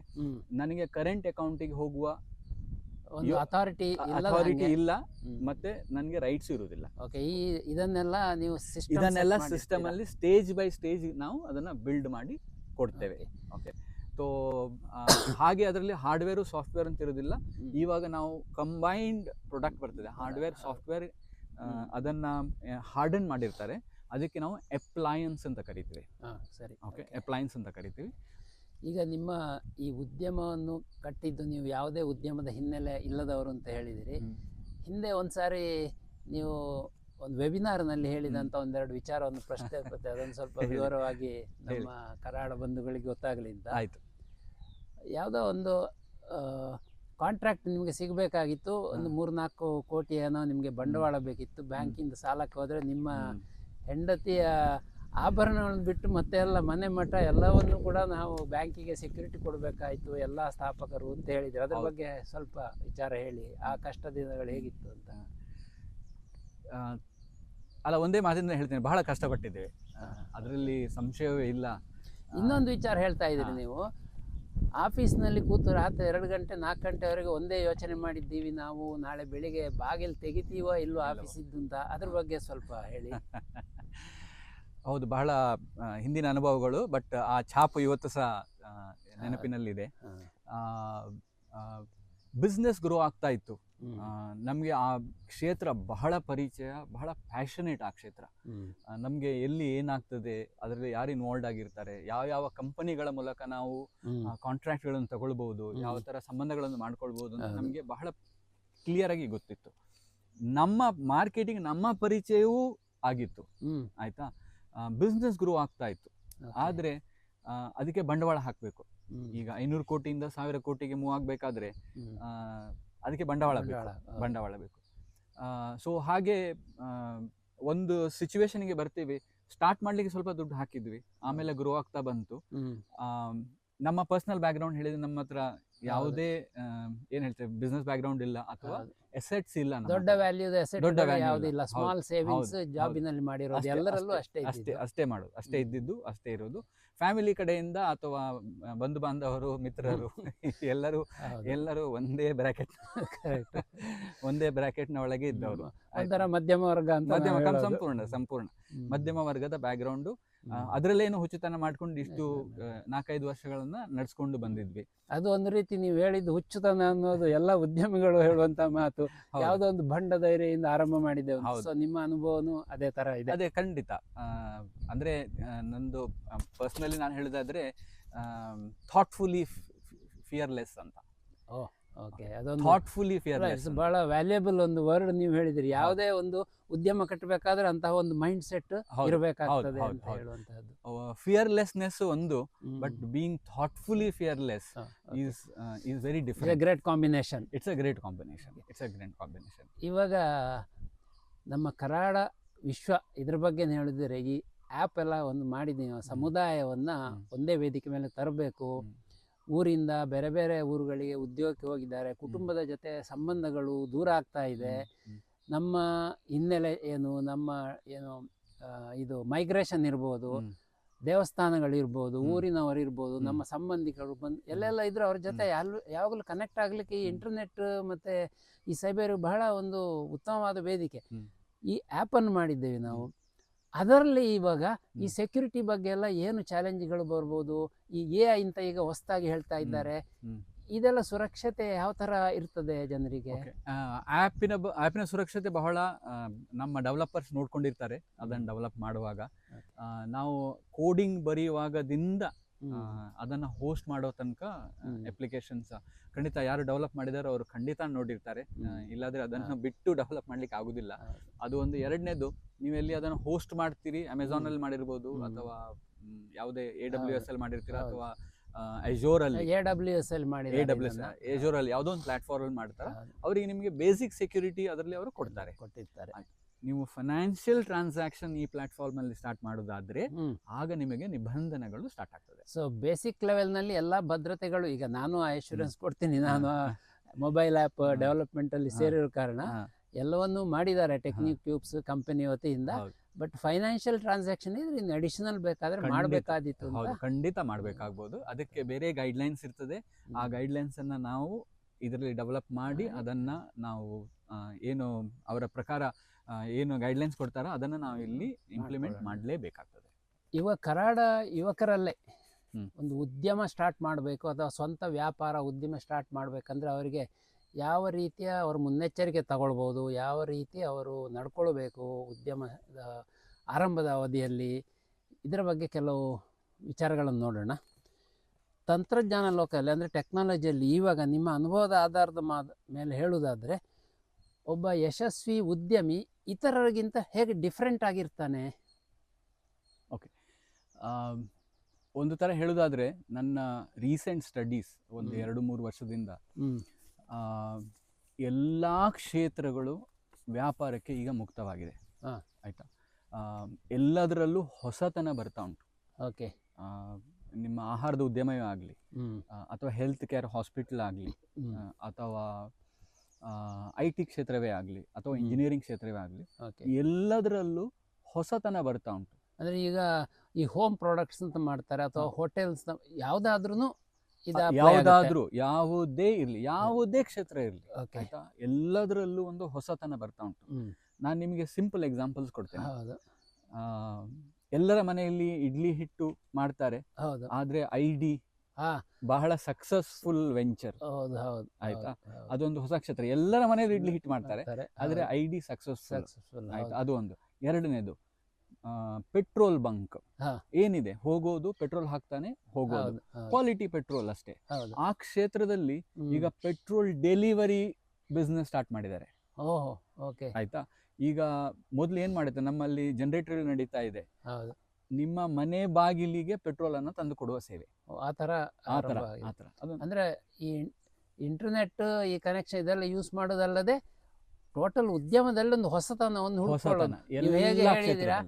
ನನಗೆ ಕರೆಂಟ್ ಅಕೌಂಟಿಗೆ ಹೋಗುವ ಅಥಾರಿಟಿ ಇಲ್ಲ, ಮತ್ತೆ ನನಗೆ ರೈಟ್ಸ್ ಇರುವುದಿಲ್ಲ. ಇದನ್ನೆಲ್ಲ ನೀವು ಸಿಸ್ಟಮ್ ಅಲ್ಲಿ ಸ್ಟೇಜ್ ಬೈ ಸ್ಟೇಜ್ ನಾವು ಅದನ್ನ ಬಿಲ್ಡ್ ಮಾಡಿ ಕೊಡ್ತೇವೆ. ಓಕೆ, ಸೊ ಹಾಗೆ ಅದರಲ್ಲಿ ಹಾರ್ಡ್ವೇರು ಸಾಫ್ಟ್ವೇರ್ ಅಂತ ಇರೋದಿಲ್ಲ. ಇವಾಗ ನಾವು ಕಂಬೈನ್ಡ್ ಪ್ರಾಡಕ್ಟ್ ಬರ್ತದೆ, ಹಾರ್ಡ್ವೇರ್ ಸಾಫ್ಟ್ವೇರ್ ಅದನ್ನ ಹಾರ್ಡನ್ ಮಾಡಿರ್ತಾರೆ, ಅದಕ್ಕೆ ನಾವು ಅಪ್ಲಯನ್ಸ್ ಅಂತ ಕರಿತೀವಿ. ಸರಿ, ಓಕೆ, ಅಪ್ಲಯನ್ಸ್ ಅಂತ ಕರಿತೀವಿ. ಈಗ ನಿಮ್ಮ ಈ ಉದ್ಯಮವನ್ನು ಕಟ್ಟಿದ್ದು ನೀವು ಯಾವುದೇ ಉದ್ಯಮದ ಹಿನ್ನೆಲೆ ಇಲ್ಲದವರು ಅಂತ ಹೇಳಿದಿರಿ. ಹಿಂದೆ ಒಂದ್ಸಾರಿ ನೀವು ಒಂದು ವೆಬಿನಾರ್ನಲ್ಲಿ ಹೇಳಿದಂಥ ಒಂದೆರಡು ವಿಚಾರವನ್ನು ಪ್ರಶ್ನೆ ಇರ್ತದೆ, ಅದನ್ನು ಸ್ವಲ್ಪ ವಿವರವಾಗಿ ನಮ್ಮ ಕರಾಳ ಬಂಧುಗಳಿಗೆ ಗೊತ್ತಾಗಲಿ ಅಂತ. ಆಯಿತು. ಯಾವುದೋ ಒಂದು ಕಾಂಟ್ರಾಕ್ಟ್ ನಿಮಗೆ ಸಿಗಬೇಕಾಗಿತ್ತು, ಒಂದು 3-4 ಕೋಟಿ ಏನೋ ನಿಮಗೆ ಬಂಡವಾಳ ಬೇಕಿತ್ತು. ಬ್ಯಾಂಕಿಂದ ಸಾಲಕ್ಕೆ ಹೋದರೆ ನಿಮ್ಮ ಹೆಂಡತಿಯ ಆಭರಣಗಳನ್ನು ಬಿಟ್ಟು ಮತ್ತೆ ಎಲ್ಲ ಮನೆ ಮಠ ಎಲ್ಲವನ್ನು ಕೂಡ ನಾವು ಬ್ಯಾಂಕಿಗೆ ಸೆಕ್ಯೂರಿಟಿ ಕೊಡಬೇಕಾಯಿತು, ಎಲ್ಲ ಸ್ಥಾಪಕರು ಅಂತ ಹೇಳಿದ್ರು. ಅದ್ರ ಬಗ್ಗೆ ಸ್ವಲ್ಪ ವಿಚಾರ ಹೇಳಿ, ಆ ಕಷ್ಟ ದಿನಗಳು ಹೇಗಿತ್ತು ಅಂತ. ಅಲ್ಲ, ಒಂದೇ ಮಾತಿಂದ ಹೇಳ್ತೇನೆ, ಬಹಳ ಕಷ್ಟಪಟ್ಟಿದ್ದೇವೆ, ಅದರಲ್ಲಿ ಸಂಶಯವೇ ಇಲ್ಲ. ಇನ್ನೊಂದು ವಿಚಾರ ಹೇಳ್ತಾ ಇದ್ದೀರಿ ನೀವು, ಆಫೀಸ್ನಲ್ಲಿ ಕೂತು ರಾತ್ರಿ 2 ಗಂಟೆ 4 ಗಂಟೆವರೆಗೆ ಒಂದೇ ಯೋಚನೆ ಮಾಡಿದ್ದೀವಿ ನಾವು, ನಾಳೆ ಬೆಳಿಗ್ಗೆ ಬಾಗಿಲು ತೆಗಿತೀವೋ ಇಲ್ವೋ ಆಫೀಸ್ ಇದ್ದು ಅಂತ. ಅದ್ರ ಬಗ್ಗೆ ಸ್ವಲ್ಪ ಹೇಳಿ. ಹೌದು, ಬಹಳ ಹಿಂದಿನ ಅನುಭವಗಳು, ಬಟ್ ಆ ಛಾಪು ಇವತ್ತು ಸಹ ನೆನಪಿನಲ್ಲಿದೆ. ಬಿಸ್ನೆಸ್ ಗ್ರೋ ಆಗ್ತಾ ಇತ್ತು, ನಮಗೆ ಆ ಕ್ಷೇತ್ರ ಬಹಳ ಪರಿಚಯ, ಬಹಳ ಪ್ಯಾಷನೇಟ್ ಆ ಕ್ಷೇತ್ರ. ನಮಗೆ ಎಲ್ಲಿ ಏನಾಗ್ತದೆ, ಅದರಲ್ಲಿ ಯಾರು ಇನ್ವಾಲ್ವ್ ಆಗಿರ್ತಾರೆ, ಯಾವ ಕಂಪನಿಗಳ ಮೂಲಕ ನಾವು ಕಾಂಟ್ರಾಕ್ಟ್ಗಳನ್ನು ತಗೊಳ್ಬಹುದು, ಯಾವ ಥರ ಸಂಬಂಧಗಳನ್ನು ಮಾಡ್ಕೊಳ್ಬಹುದು ಅಂತ ನಮಗೆ ಬಹಳ ಕ್ಲಿಯರ್ ಆಗಿ ಗೊತ್ತಿತ್ತು. ನಮ್ಮ ಮಾರ್ಕೆಟಿಂಗ್, ನಮ್ಮ ಪರಿಚಯವೂ ಆಗಿತ್ತು. ಆಯ್ತಾ, ಬಿಸ್ನೆಸ್ ಗ್ರೋ ಆಗ್ತಾ ಇತ್ತು, ಆದರೆ ಅದಕ್ಕೆ ಬಂಡವಾಳ ಹಾಕಬೇಕು. ಈಗ 500 ಕೋಟಿಯಿಂದ 1000 ಕೋಟಿಗೆ ಮೂವ್ ಆಗಬೇಕಾದ್ರೆ ಅದಕ್ಕೆ ಬಂಡವಾಳ ಬೇಕು. ಸೊ ಹಾಗೆ ಒಂದು ಸಿಚುವೇಶನ್ಗೆ ಬರ್ತೀವಿ, ಸ್ಟಾರ್ಟ್ ಮಾಡ್ಲಿಕ್ಕೆ ಸ್ವಲ್ಪ ದುಡ್ಡು ಹಾಕಿದ್ವಿ, ಆಮೇಲೆ ಗ್ರೋ ಆಗ್ತಾ ಬಂತು. ನಮ್ಮ ಪರ್ಸನಲ್ ಬ್ಯಾಕ್ಗ್ರೌಂಡ್ ಹೇಳಿದ್ರೆ ನಮ್ಮ ಹತ್ರ ಯಾವುದೇ ಏನ್ ಹೇಳ್ತೇವೆ ಬಿಸ್ನೆಸ್ ಬ್ಯಾಕ್ಗ್ರೌಂಡ್ ಇಲ್ಲ, ಅಥವಾ ಎಸೆಟ್ಸ್ ಇಲ್ಲ, ದೊಡ್ಡ ವ್ಯಾಲ್ಯೂದ ದೊಡ್ಡ ಇಲ್ಲ, ಸ್ಮಾಲ್ ಸೇವಿಂಗ್ಸ್ ಜಾಬಿನಲ್ಲಿ ಮಾಡಿರೋದು, ಎಲ್ಲರಲ್ಲೂ ಅಷ್ಟೇ ಇದ್ದಿದ್ದು, ಅಷ್ಟೇ ಇರೋದು. ಫ್ಯಾಮಿಲಿ ಕಡೆಯಿಂದ ಅಥವಾ ಬಂಧು ಬಾಂಧವರು, ಮಿತ್ರರು ಎಲ್ಲರೂ ಒಂದೇ ಬ್ರಾಕೆಟ್ನ ಒಳಗೆ ಇದ್ದವರು. ಮಧ್ಯಮ ವರ್ಗ ಅಂತ, ಸಂಪೂರ್ಣ ಮಧ್ಯಮ ವರ್ಗದ ಬ್ಯಾಕ್ಗ್ರೌಂಡು. ಅದರಲ್ಲೇನು ಹುಚ್ಚುತನ ಮಾಡ್ಕೊಂಡು ಇಷ್ಟು 4-5 ವರ್ಷಗಳನ್ನ ನಡ್ಸ್ಕೊಂಡು ಬಂದಿದ್ವಿ. ಅದು ಒಂದು ರೀತಿ ನೀವು ಹೇಳಿದ್ದು ಹುಚ್ಚುತನ ಅನ್ನೋದು ಎಲ್ಲ ಉದ್ಯಮಿಗಳು ಹೇಳುವಂತ ಮಾತು. ಯಾವುದೋ ಒಂದು ಬಂಡ ಧೈರ್ಯದಿಂದ ಆರಂಭ ಮಾಡಿದ್ದೇವೆ. ಸೊ ನಿಮ್ಮ ಅನುಭವನು ಅದೇ ತರ ಇದೆ? ಅದೇ, ಖಂಡಿತ. ಅಂದ್ರೆ ನಂದು ಪರ್ಸನಲಿ ನಾನು ಹೇಳಿದಾದ್ರೆ ಥಾಟ್ಫುಲಿ ಫಿಯರ್ಲೆಸ್ ಅಂತ. ಓಕೆ, ಅದೊಂದು ಥಾಟ್ಫುಲಿ ಫಿಯರ್ಲೆಸ್ ಬಹಳ ವ್ಯಾಲ್ಯೂಬಲ್ ಒಂದು ವರ್ಡ್ ನೀವು ಹೇಳಿದ್ರಿ. ಯಾವುದೇ ಒಂದು ಉದ್ಯಮ ಕಟ್ಟಬೇಕಾದ್ರೆ ಅಂತಹ ಒಂದು ಮೈಂಡ್ ಸೆಟ್ ಇರಬೇಕಾಗ್ತದೆ ಅಂತ ಹೇಳುವಂತದ್ದು. ಫಿಯರ್ಲೆಸ್ನೆಸ್ ಒಂದು, but being thoughtfully fearless is very different. It's a great combination. It's a great combination. ಇವಾಗ ನಮ್ಮ ಕರಾಳ ವಿಶ್ವ ಇದ್ರ ಬಗ್ಗೆ ಹೇಳಿದ್ರೆ, ಈ ಆ್ಯಪ್ ಎಲ್ಲ ಒಂದು ಮಾಡಿದ್ದೀವಿ, ಸಮುದಾಯವನ್ನ ಒಂದೇ ವೇದಿಕೆ ಮೇಲೆ ತರಬೇಕು. ಊರಿಂದ ಬೇರೆ ಬೇರೆ ಊರುಗಳಿಗೆ ಉದ್ಯೋಗಕ್ಕೆ ಹೋಗಿದ್ದಾರೆ, ಕುಟುಂಬದ ಜೊತೆ ಸಂಬಂಧಗಳು ದೂರ ಆಗ್ತಾ ಇದೆ. ನಮ್ಮ ಹಿನ್ನೆಲೆ ಏನು, ನಮ್ಮ ಏನು ಇದು ಮೈಗ್ರೇಷನ್ ಇರ್ಬೋದು, ದೇವಸ್ಥಾನಗಳಿರ್ಬೋದು, ಊರಿನವರು ಇರ್ಬೋದು, ನಮ್ಮ ಸಂಬಂಧಿಕರು ಎಲ್ಲೆಲ್ಲ ಇದ್ರು ಅವ್ರ ಜೊತೆ ಯಾವಾಗಲೂ ಕನೆಕ್ಟ್ ಆಗ್ಲಿಕ್ಕೆ ಈ ಇಂಟರ್ನೆಟ್ ಮತ್ತೆ ಈ ಸೈಬರ್ ಬಹಳ ಒಂದು ಉತ್ತಮವಾದ ವೇದಿಕೆ. ಈ ಆ್ಯಪನ್ನು ಮಾಡಿದ್ದೇವೆ ನಾವು. ಅದರಲ್ಲಿ ಇವಾಗ ಈ ಸೆಕ್ಯೂರಿಟಿ ಬಗ್ಗೆ ಎಲ್ಲ ಏನು ಚಾಲೆಂಜ್ಗಳು ಬರ್ಬೋದು, ಈ AI ಅಂತ ಈಗ ಹೊಸದಾಗಿ ಹೇಳ್ತಾ ಇದ್ದಾರೆ, ಇದೆಲ್ಲ ಸುರಕ್ಷತೆ ಯಾವ ತರ ಇರ್ತದೆ ಜನರಿಗೆ? ಆ್ಯಪಿನ ಸುರಕ್ಷತೆ ಬಹಳ ನಮ್ಮ ಡೆವಲಪರ್ಸ್ ನೋಡ್ಕೊಂಡಿರ್ತಾರೆ ಅದನ್ನು ಡೆವಲಪ್ ಮಾಡುವಾಗ. ನಾವು ಕೋಡಿಂಗ್ ಬರೆಯುವಾಗದಿಂದ ಅದನ್ನು ಹೋಸ್ಟ್ ಮಾಡೋ ತನಕ ಅಪ್ಲಿಕೇಶನ್ಸ್ ಖಂಡಿತ ಯಾರು ಡೆವಲಪ್ ಮಾಡಿದಾರೋ ಅವರು ಖಂಡಿತ ನೋಡಿರ್ತಾರೆ, ಇಲ್ಲಾಂದ್ರೆ ಅದನ್ನು ಬಿಟ್ಟು ಡೆವಲಪ್ ಮಾಡ್ಲಿಕ್ಕೆ ಆಗುದಿಲ್ಲ. ಅದು ಒಂದು. ಎರಡನೇದು, ನೀವು ಎಲ್ಲಿ ಅದನ್ನು ಹೋಸ್ಟ್ ಮಾಡ್ತೀರಿ, ಅಮೆಝಾನ್ ಅಲ್ಲಿ ಮಾಡಿರ್ಬೋದು ಅಥವಾ ಯಾವುದೇ AWS ಅಲ್ಲಿ ಮಾಡಿರ್ತೀರಾ ಅಥವಾ Azure ಅಲ್ಲಿ ಯಾವುದೋ ಒಂದು ಪ್ಲಾಟ್ಫಾರ್ಮ್ ಅಲ್ಲಿ ಮಾಡ್ತಾರೆ, ಅವರಿಗೆ ನಿಮಗೆ ಬೇಸಿಕ್ ಸೆಕ್ಯೂರಿಟಿ ಅದರಲ್ಲಿ ಅವರು ಕೊಟ್ಟಿರ್ತಾರೆ. ನೀವು ಫೈನಾನ್ಷಿಯಲ್ ಟ್ರಾನ್ಸಾಕ್ಷನ್ ಈ ಪ್ಲಾಟ್ಫಾರ್ಮ್ ಅಲ್ಲಿ ಸ್ಟಾರ್ಟ್ ಮಾಡೋದಾದ್ರೆ ಆಗ ನಿಮಗೆ ನಿಬಂಧನೆಗಳು ಸ್ಟಾರ್ಟ್ ಆಗ್ತದೆ. ಸೊ ಬೇಸಿಕ್ ಲೆವೆಲ್ ನಲ್ಲಿ ಎಲ್ಲಾ ಭದ್ರತೆಗಳು, ಈಗ ನಾನು ಅಶ್ಯೂರೆನ್ಸ್ ಕೊಡ್ತೀನಿ, ನಾನು ಮೊಬೈಲ್ ಆ್ಯಪ್ ಡೆವಲಪ್ಮೆಂಟ್ ಅಲ್ಲಿ ಸೇರಿರೋ ಕಾರಣ ಎಲ್ಲವನ್ನೂ ಮಾಡಿದ್ದಾರೆ ಟೆಕ್ನಿಕ್ ಟ್ಯೂಬ್ಸ್ ಕಂಪನಿ ವತಿಯಿಂದ. ಬಟ್ ಫೈನಾನ್ಷಿಯಲ್ ಟ್ರಾನ್ಸಾಕ್ಷನ್ ಇದ್ರೆ ಇನ್ನು ಅಡಿಷನಲ್ ಬೇಕಾದ್ರೆ ಮಾಡಬೇಕಾದಿತ್ತು. ಖಂಡಿತ ಮಾಡಬೇಕಾಗ್ಬೋದು, ಅದಕ್ಕೆ ಬೇರೆ ಗೈಡ್ಲೈನ್ಸ್ ಇರ್ತದೆ. ಆ ಗೈಡ್ಲೈನ್ಸ್ ಅನ್ನ ನಾವು ಇದರಲ್ಲಿ ಡೆವಲಪ್ ಮಾಡಿ ಅದನ್ನ ನಾವು ಏನು ಅವರ ಪ್ರಕಾರ ಏನು ಗೈಡ್ಲೈನ್ಸ್ ಕೊಡ್ತಾರೋ ಅದನ್ನ ನಾವು ಇಲ್ಲಿ ಇಂಪ್ಲಿಮೆಂಟ್ ಮಾಡಲೇಬೇಕಾಗ್ತದೆ. ಇವಾಗ ಕರಾಡ ಯುವಕರಲ್ಲೇ ಒಂದು ಉದ್ಯಮ ಸ್ಟಾರ್ಟ್ ಮಾಡಬೇಕು ಅಥವಾ ಸ್ವಂತ ವ್ಯಾಪಾರ ಉದ್ಯಮ ಸ್ಟಾರ್ಟ್ ಮಾಡಬೇಕಂದ್ರೆ ಅವರಿಗೆ ಯಾವ ರೀತಿಯ ಅವರು ಮುನ್ನೆಚ್ಚರಿಕೆ ತಗೊಳ್ಬೋದು, ಯಾವ ರೀತಿ ಅವರು ನಡ್ಕೊಳ್ಬೇಕು ಉದ್ಯಮದ ಆರಂಭದ ಅವಧಿಯಲ್ಲಿ, ಇದರ ಬಗ್ಗೆ ಕೆಲವು ವಿಚಾರಗಳನ್ನು ನೋಡೋಣ. ತಂತ್ರಜ್ಞಾನ ಲೋಕದಲ್ಲಿ ಅಂದರೆ ಟೆಕ್ನಾಲಜಿಯಲ್ಲಿ ಇವಾಗ ನಿಮ್ಮ ಅನುಭವದ ಆಧಾರದ ಮೇಲೆ ಹೇಳುವುದಾದರೆ ಒಬ್ಬ ಯಶಸ್ವಿ ಉದ್ಯಮಿ ಇತರರಿಗಿಂತ ಹೇಗೆ ಡಿಫ್ರೆಂಟ್ ಆಗಿರ್ತಾನೆ? ಓಕೆ, ಒಂದು ಥರ ಹೇಳೋದಾದರೆ ನನ್ನ ರೀಸೆಂಟ್ ಸ್ಟಡೀಸ್ ಒಂದು 2-3 ವರ್ಷದಿಂದ ಎಲ್ಲ ಕ್ಷೇತ್ರಗಳು ವ್ಯಾಪಾರಕ್ಕೆ ಈಗ ಮುಕ್ತವಾಗಿದೆ. ಆಯಿತಾ, ಎಲ್ಲದರಲ್ಲೂ ಹೊಸತನ ಬರ್ತಾ ಉಂಟು. ಓಕೆ, ನಿಮ್ಮ ಆಹಾರದ ಉದ್ಯಮವೇ ಆಗಲಿ ಅಥವಾ ಹೆಲ್ತ್ ಕೇರ್ ಹಾಸ್ಪಿಟಲ್ ಆಗಲಿ ಅಥವಾ IT ಕ್ಷೇತ್ರವೇ ಆಗಲಿ ಅಥವಾ ಇಂಜಿನಿಯರಿಂಗ್ ಕ್ಷೇತ್ರವೇ ಆಗಲಿ, ಎಲ್ಲದರಲ್ಲೂ ಹೊಸತನ ಬರ್ತಾ ಉಂಟು. ಅಂದರೆ ಈಗ ಈ ಹೋಮ್ ಪ್ರಾಡಕ್ಟ್ಸ್ ಅಂತ ಮಾಡ್ತಾರೆ ಅಥವಾ ಹೋಟೆಲ್ಸ್, ಯಾವುದಾದ್ರೂ ಯಾವುದೇ ಇರಲಿ, ಯಾವುದೇ ಕ್ಷೇತ್ರ ಇರಲಿ, ಆಯ್ತಾ, ಎಲ್ಲದರಲ್ಲೂ ಒಂದು ಹೊಸತನ ಬರ್ತಾ ಉಂಟು. ನಾನು ನಿಮಗೆ ಸಿಂಪಲ್ ಎಕ್ಸಾಂಪಲ್ಸ್ ಕೊಡ್ತೇನೆ. ಎಲ್ಲರ ಮನೆಯಲ್ಲಿ ಇಡ್ಲಿ ಹಿಟ್ಟು ಮಾಡ್ತಾರೆ, ಆದ್ರೆ ID ಬಹಳ ಸಕ್ಸಸ್ಫುಲ್ ವೆಂಚರ್. ಆಯ್ತಾ, ಅದೊಂದು ಹೊಸ ಕ್ಷೇತ್ರ. ಎಲ್ಲರ ಮನೆಯಲ್ಲಿ ಇಡ್ಲಿ ಹಿಟ್ಟು ಮಾಡ್ತಾರೆ, ಆದ್ರೆ ID ಸಕ್ಸಸ್ಫುಲ್. ಆಯ್ತಾ, ಅದು ಒಂದು. ಎರಡನೇದು, ಪೆಟ್ರೋಲ್ ಬಂಕ್ ಏನಿದೆ, ಹೋಗೋದು ಪೆಟ್ರೋಲ್ ಹಾಕ್ತಾನೆ ಹೋಗೋದು, ಕ್ವಾಲಿಟಿ ಪೆಟ್ರೋಲ್ ಅಷ್ಟೇ. ಆ ಕ್ಷೇತ್ರದಲ್ಲಿ ಈಗ ಪೆಟ್ರೋಲ್ ಡೆಲಿವರಿ ಬಿಸ್ನೆಸ್ ಸ್ಟಾರ್ಟ್ ಮಾಡಿದ್ದಾರೆ. ಆಯ್ತಾ, ಈಗ ಮೊದ್ಲು ಏನ್ ಮಾಡುತ್ತೆ, ನಮ್ಮಲ್ಲಿ ಜನರೇಟರ್ ನಡೀತಾ ಇದೆ, ನಿಮ್ಮ ಮನೆ ಬಾಗಿಲಿಗೆ ಪೆಟ್ರೋಲ್ ಅನ್ನ ತಂದು ಕೊಡುವ ಸೇವೆ. ಆತರ ಅಂದ್ರೆ ಈ ಇಂಟರ್ನೆಟ್ ಈ ಕನೆಕ್ಷನ್ ಇದೆಲ್ಲ ಯೂಸ್ ಮಾಡೋದಲ್ಲದೆ ಟೋಟಲ್ ಉದ್ಯಮದಲ್ಲಿ ಒಂದು ಹೊಸತನವನ್ನು ಹುಡುಕೊಳ್ಳೋದು. ಹೇಗೆ ಹೇಳಿದಿರಾ,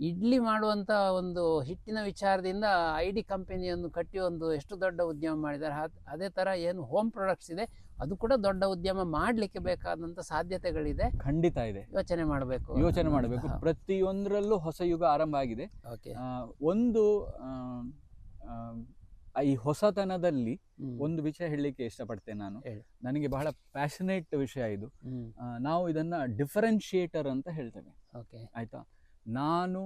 ಇಡ್ಲಿ ಮಾಡುವಂತ ಒಂದು ಹಿಟ್ಟಿನ ವಿಚಾರದಿಂದ ID ಕಂಪನಿಯನ್ನು ಕಟ್ಟಿ ಒಂದು ಎಷ್ಟು ದೊಡ್ಡ ಉದ್ಯಮ ಮಾಡಿದ್ದಾರೆ. ಅದೇ ತರ ಏನು ಹೋಮ್ ಪ್ರಾಡಕ್ಟ್ಸ್ ಇದೆ, ಅದು ಕೂಡ ದೊಡ್ಡ ಉದ್ಯಮ ಮಾಡ್ಲಿಕ್ಕೆ ಬೇಕಾದಂತ ಸಾಧ್ಯತೆಗಳಿದೆ. ಖಂಡಿತ ಇದೆ, ಯೋಚನೆ ಮಾಡಬೇಕು. ಪ್ರತಿಯೊಂದರಲ್ಲೂ ಹೊಸ ಯುಗ ಆರಂಭ ಆಗಿದೆ. ಒಂದು ಈ ಹೊಸತನದಲ್ಲಿ ಒಂದು ವಿಷಯ ಹೇಳಲಿಕ್ಕೆ ಇಷ್ಟಪಡ್ತೇನೆ ನಾನು. ನನಗೆ ಬಹಳ ಪ್ಯಾಷನೇಟ್ ವಿಷಯ ಇದು. ನಾವು ಇದನ್ನ ಡಿಫರೆನ್ಶಿಯೇಟರ್ ಅಂತ ಹೇಳ್ತೇವೆ. ಆಯ್ತಾ, ನಾನು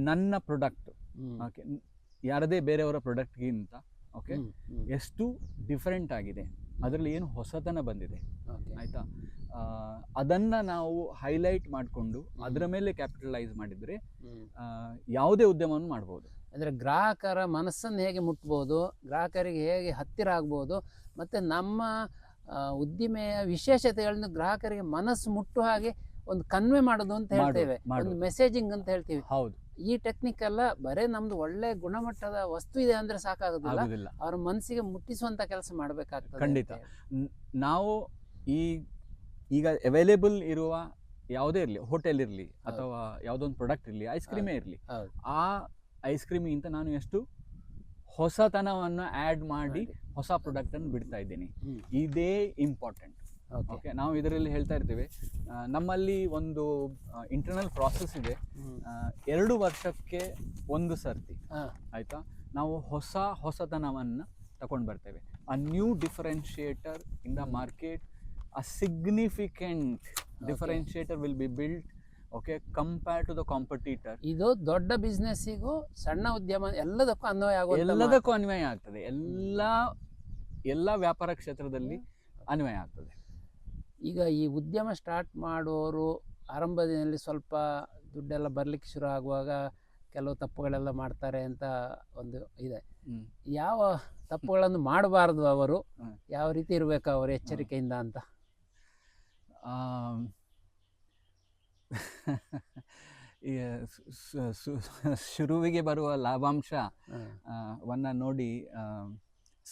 ನನ್ನ ಪ್ರಾಡಕ್ಟ್ ಯಾರದೇ ಬೇರೆಯವರ ಪ್ರಾಡಕ್ಟ್ಗಿಂತ ಎಷ್ಟು ಡಿಫರೆಂಟ್ ಆಗಿದೆ, ಅದರಲ್ಲಿ ಏನು ಹೊಸತನ ಬಂದಿದೆ, ಆಯ್ತಾ, ಅದನ್ನ ನಾವು ಹೈಲೈಟ್ ಮಾಡಿಕೊಂಡು ಅದರ ಮೇಲೆ ಕ್ಯಾಪಿಟಲೈಸ್ ಮಾಡಿದ್ರೆ ಯಾವುದೇ ಉದ್ಯಮವನ್ನು ಮಾಡ್ಬೋದು. ಅಂದರೆ ಗ್ರಾಹಕರ ಮನಸ್ಸನ್ನು ಹೇಗೆ ಮುಟ್ಬೋದು, ಗ್ರಾಹಕರಿಗೆ ಹೇಗೆ ಹತ್ತಿರ ಆಗ್ಬೋದು, ಮತ್ತು ನಮ್ಮ ಉದ್ದಿಮೆಯ ವಿಶೇಷತೆಗಳನ್ನು ಗ್ರಾಹಕರಿಗೆ ಮನಸ್ಸು ಮುಟ್ಟುವ ಹಾಗೆ ಒಂದು ಕನ್ವೆ ಮಾಡೋದು ಅಂತ ಹೇಳ್ತೇವೆ, ಒಂದು ಮೆಸೇಜಿಂಗ್ ಅಂತ ಹೇಳ್ತೀವಿ. ಹೌದು, ಈ ಟೆಕ್ನಿಕ್ ಎಲ್ಲ ಬರೇ ನಮ್ದು ಒಳ್ಳೆ ಗುಣಮಟ್ಟದ ವಸ್ತು ಇದೆ ಅಂದ್ರೆ ಸಾಕಾಗೋದಿಲ್ಲ, ಅವ್ರ ಮನಸ್ಸಿಗೆ ಮುಟ್ಟಿಸುವಂತ ಕೆಲಸ ಮಾಡಬೇಕಾಗ್ತದೆ. ಖಂಡಿತ. ನಾವು ಈಗ ಅವೈಲೇಬಲ್ ಇರುವ ಯಾವುದೇ ಇರಲಿ, ಹೋಟೆಲ್ ಇರಲಿ ಅಥವಾ ಯಾವುದೊಂದು ಪ್ರಾಡಕ್ಟ್ ಇರಲಿ, ಐಸ್ ಕ್ರೀಮೇ ಇರಲಿ, ಆ ಐಸ್ ಕ್ರೀಮಿಗಿಂತ ನಾನು ಎಷ್ಟು ಹೊಸತನವನ್ನು ಆ್ಯಡ್ ಮಾಡಿ ಹೊಸ ಪ್ರಾಡಕ್ಟ್ ಅನ್ನು ಬಿಡ್ತಾ ಇದ್ದೀನಿ, ಇದೇ ಇಂಪಾರ್ಟೆಂಟ್. ಓಕೆ, ನಾವು ಇದರಲ್ಲಿ ಹೇಳ್ತಾ ಇರ್ತೇವೆ, ನಮ್ಮಲ್ಲಿ ಒಂದು ಇಂಟರ್ನಲ್ ಪ್ರಾಸೆಸ್ ಇದೆ. 2 ವರ್ಷಕ್ಕೆ ಒಂದು ಸರ್ತಿ, ಆಯ್ತಾ, ನಾವು ಹೊಸತನವನ್ನು ತಗೊಂಡು ಬರ್ತೇವೆ. A new differentiator in the market, a significant differentiator will be built. Okay, compare to the competitor. ಇದು ದೊಡ್ಡ ಬಿಸ್ನೆಸ್ಸಿಗೂ ಸಣ್ಣ ಉದ್ಯಮ ಎಲ್ಲದಕ್ಕೂ ಅನ್ವಯ ಆಗುವಂತ ಎಲ್ಲದಕ್ಕೂ ಅನ್ವಯ ಆಗ್ತದೆ, ಎಲ್ಲ ವ್ಯಾಪಾರ ಕ್ಷೇತ್ರದಲ್ಲಿ ಅನ್ವಯ ಆಗ್ತದೆ. ಈಗ ಈ ಉದ್ಯಮ ಸ್ಟಾರ್ಟ್ ಮಾಡುವವರು ಆರಂಭದಲ್ಲಿ ಸ್ವಲ್ಪ ದುಡ್ಡೆಲ್ಲ ಬರ್ಲಿಕ್ಕೆ ಶುರು ಆಗುವಾಗ ಕೆಲವು ತಪ್ಪುಗಳೆಲ್ಲ ಮಾಡ್ತಾರೆ ಅಂತ ಒಂದು ಇದೆ. ಯಾವ ತಪ್ಪುಗಳನ್ನು ಮಾಡಬಾರ್ದು ಅವರು, ಯಾವ ರೀತಿ ಇರಬೇಕು ಅವರು ಎಚ್ಚರಿಕೆಯಿಂದ ಅಂತ? ಶುರುವಿಗೆ ಬರುವ ಲಾಭಾಂಶ ವನ್ನ ನೋಡಿ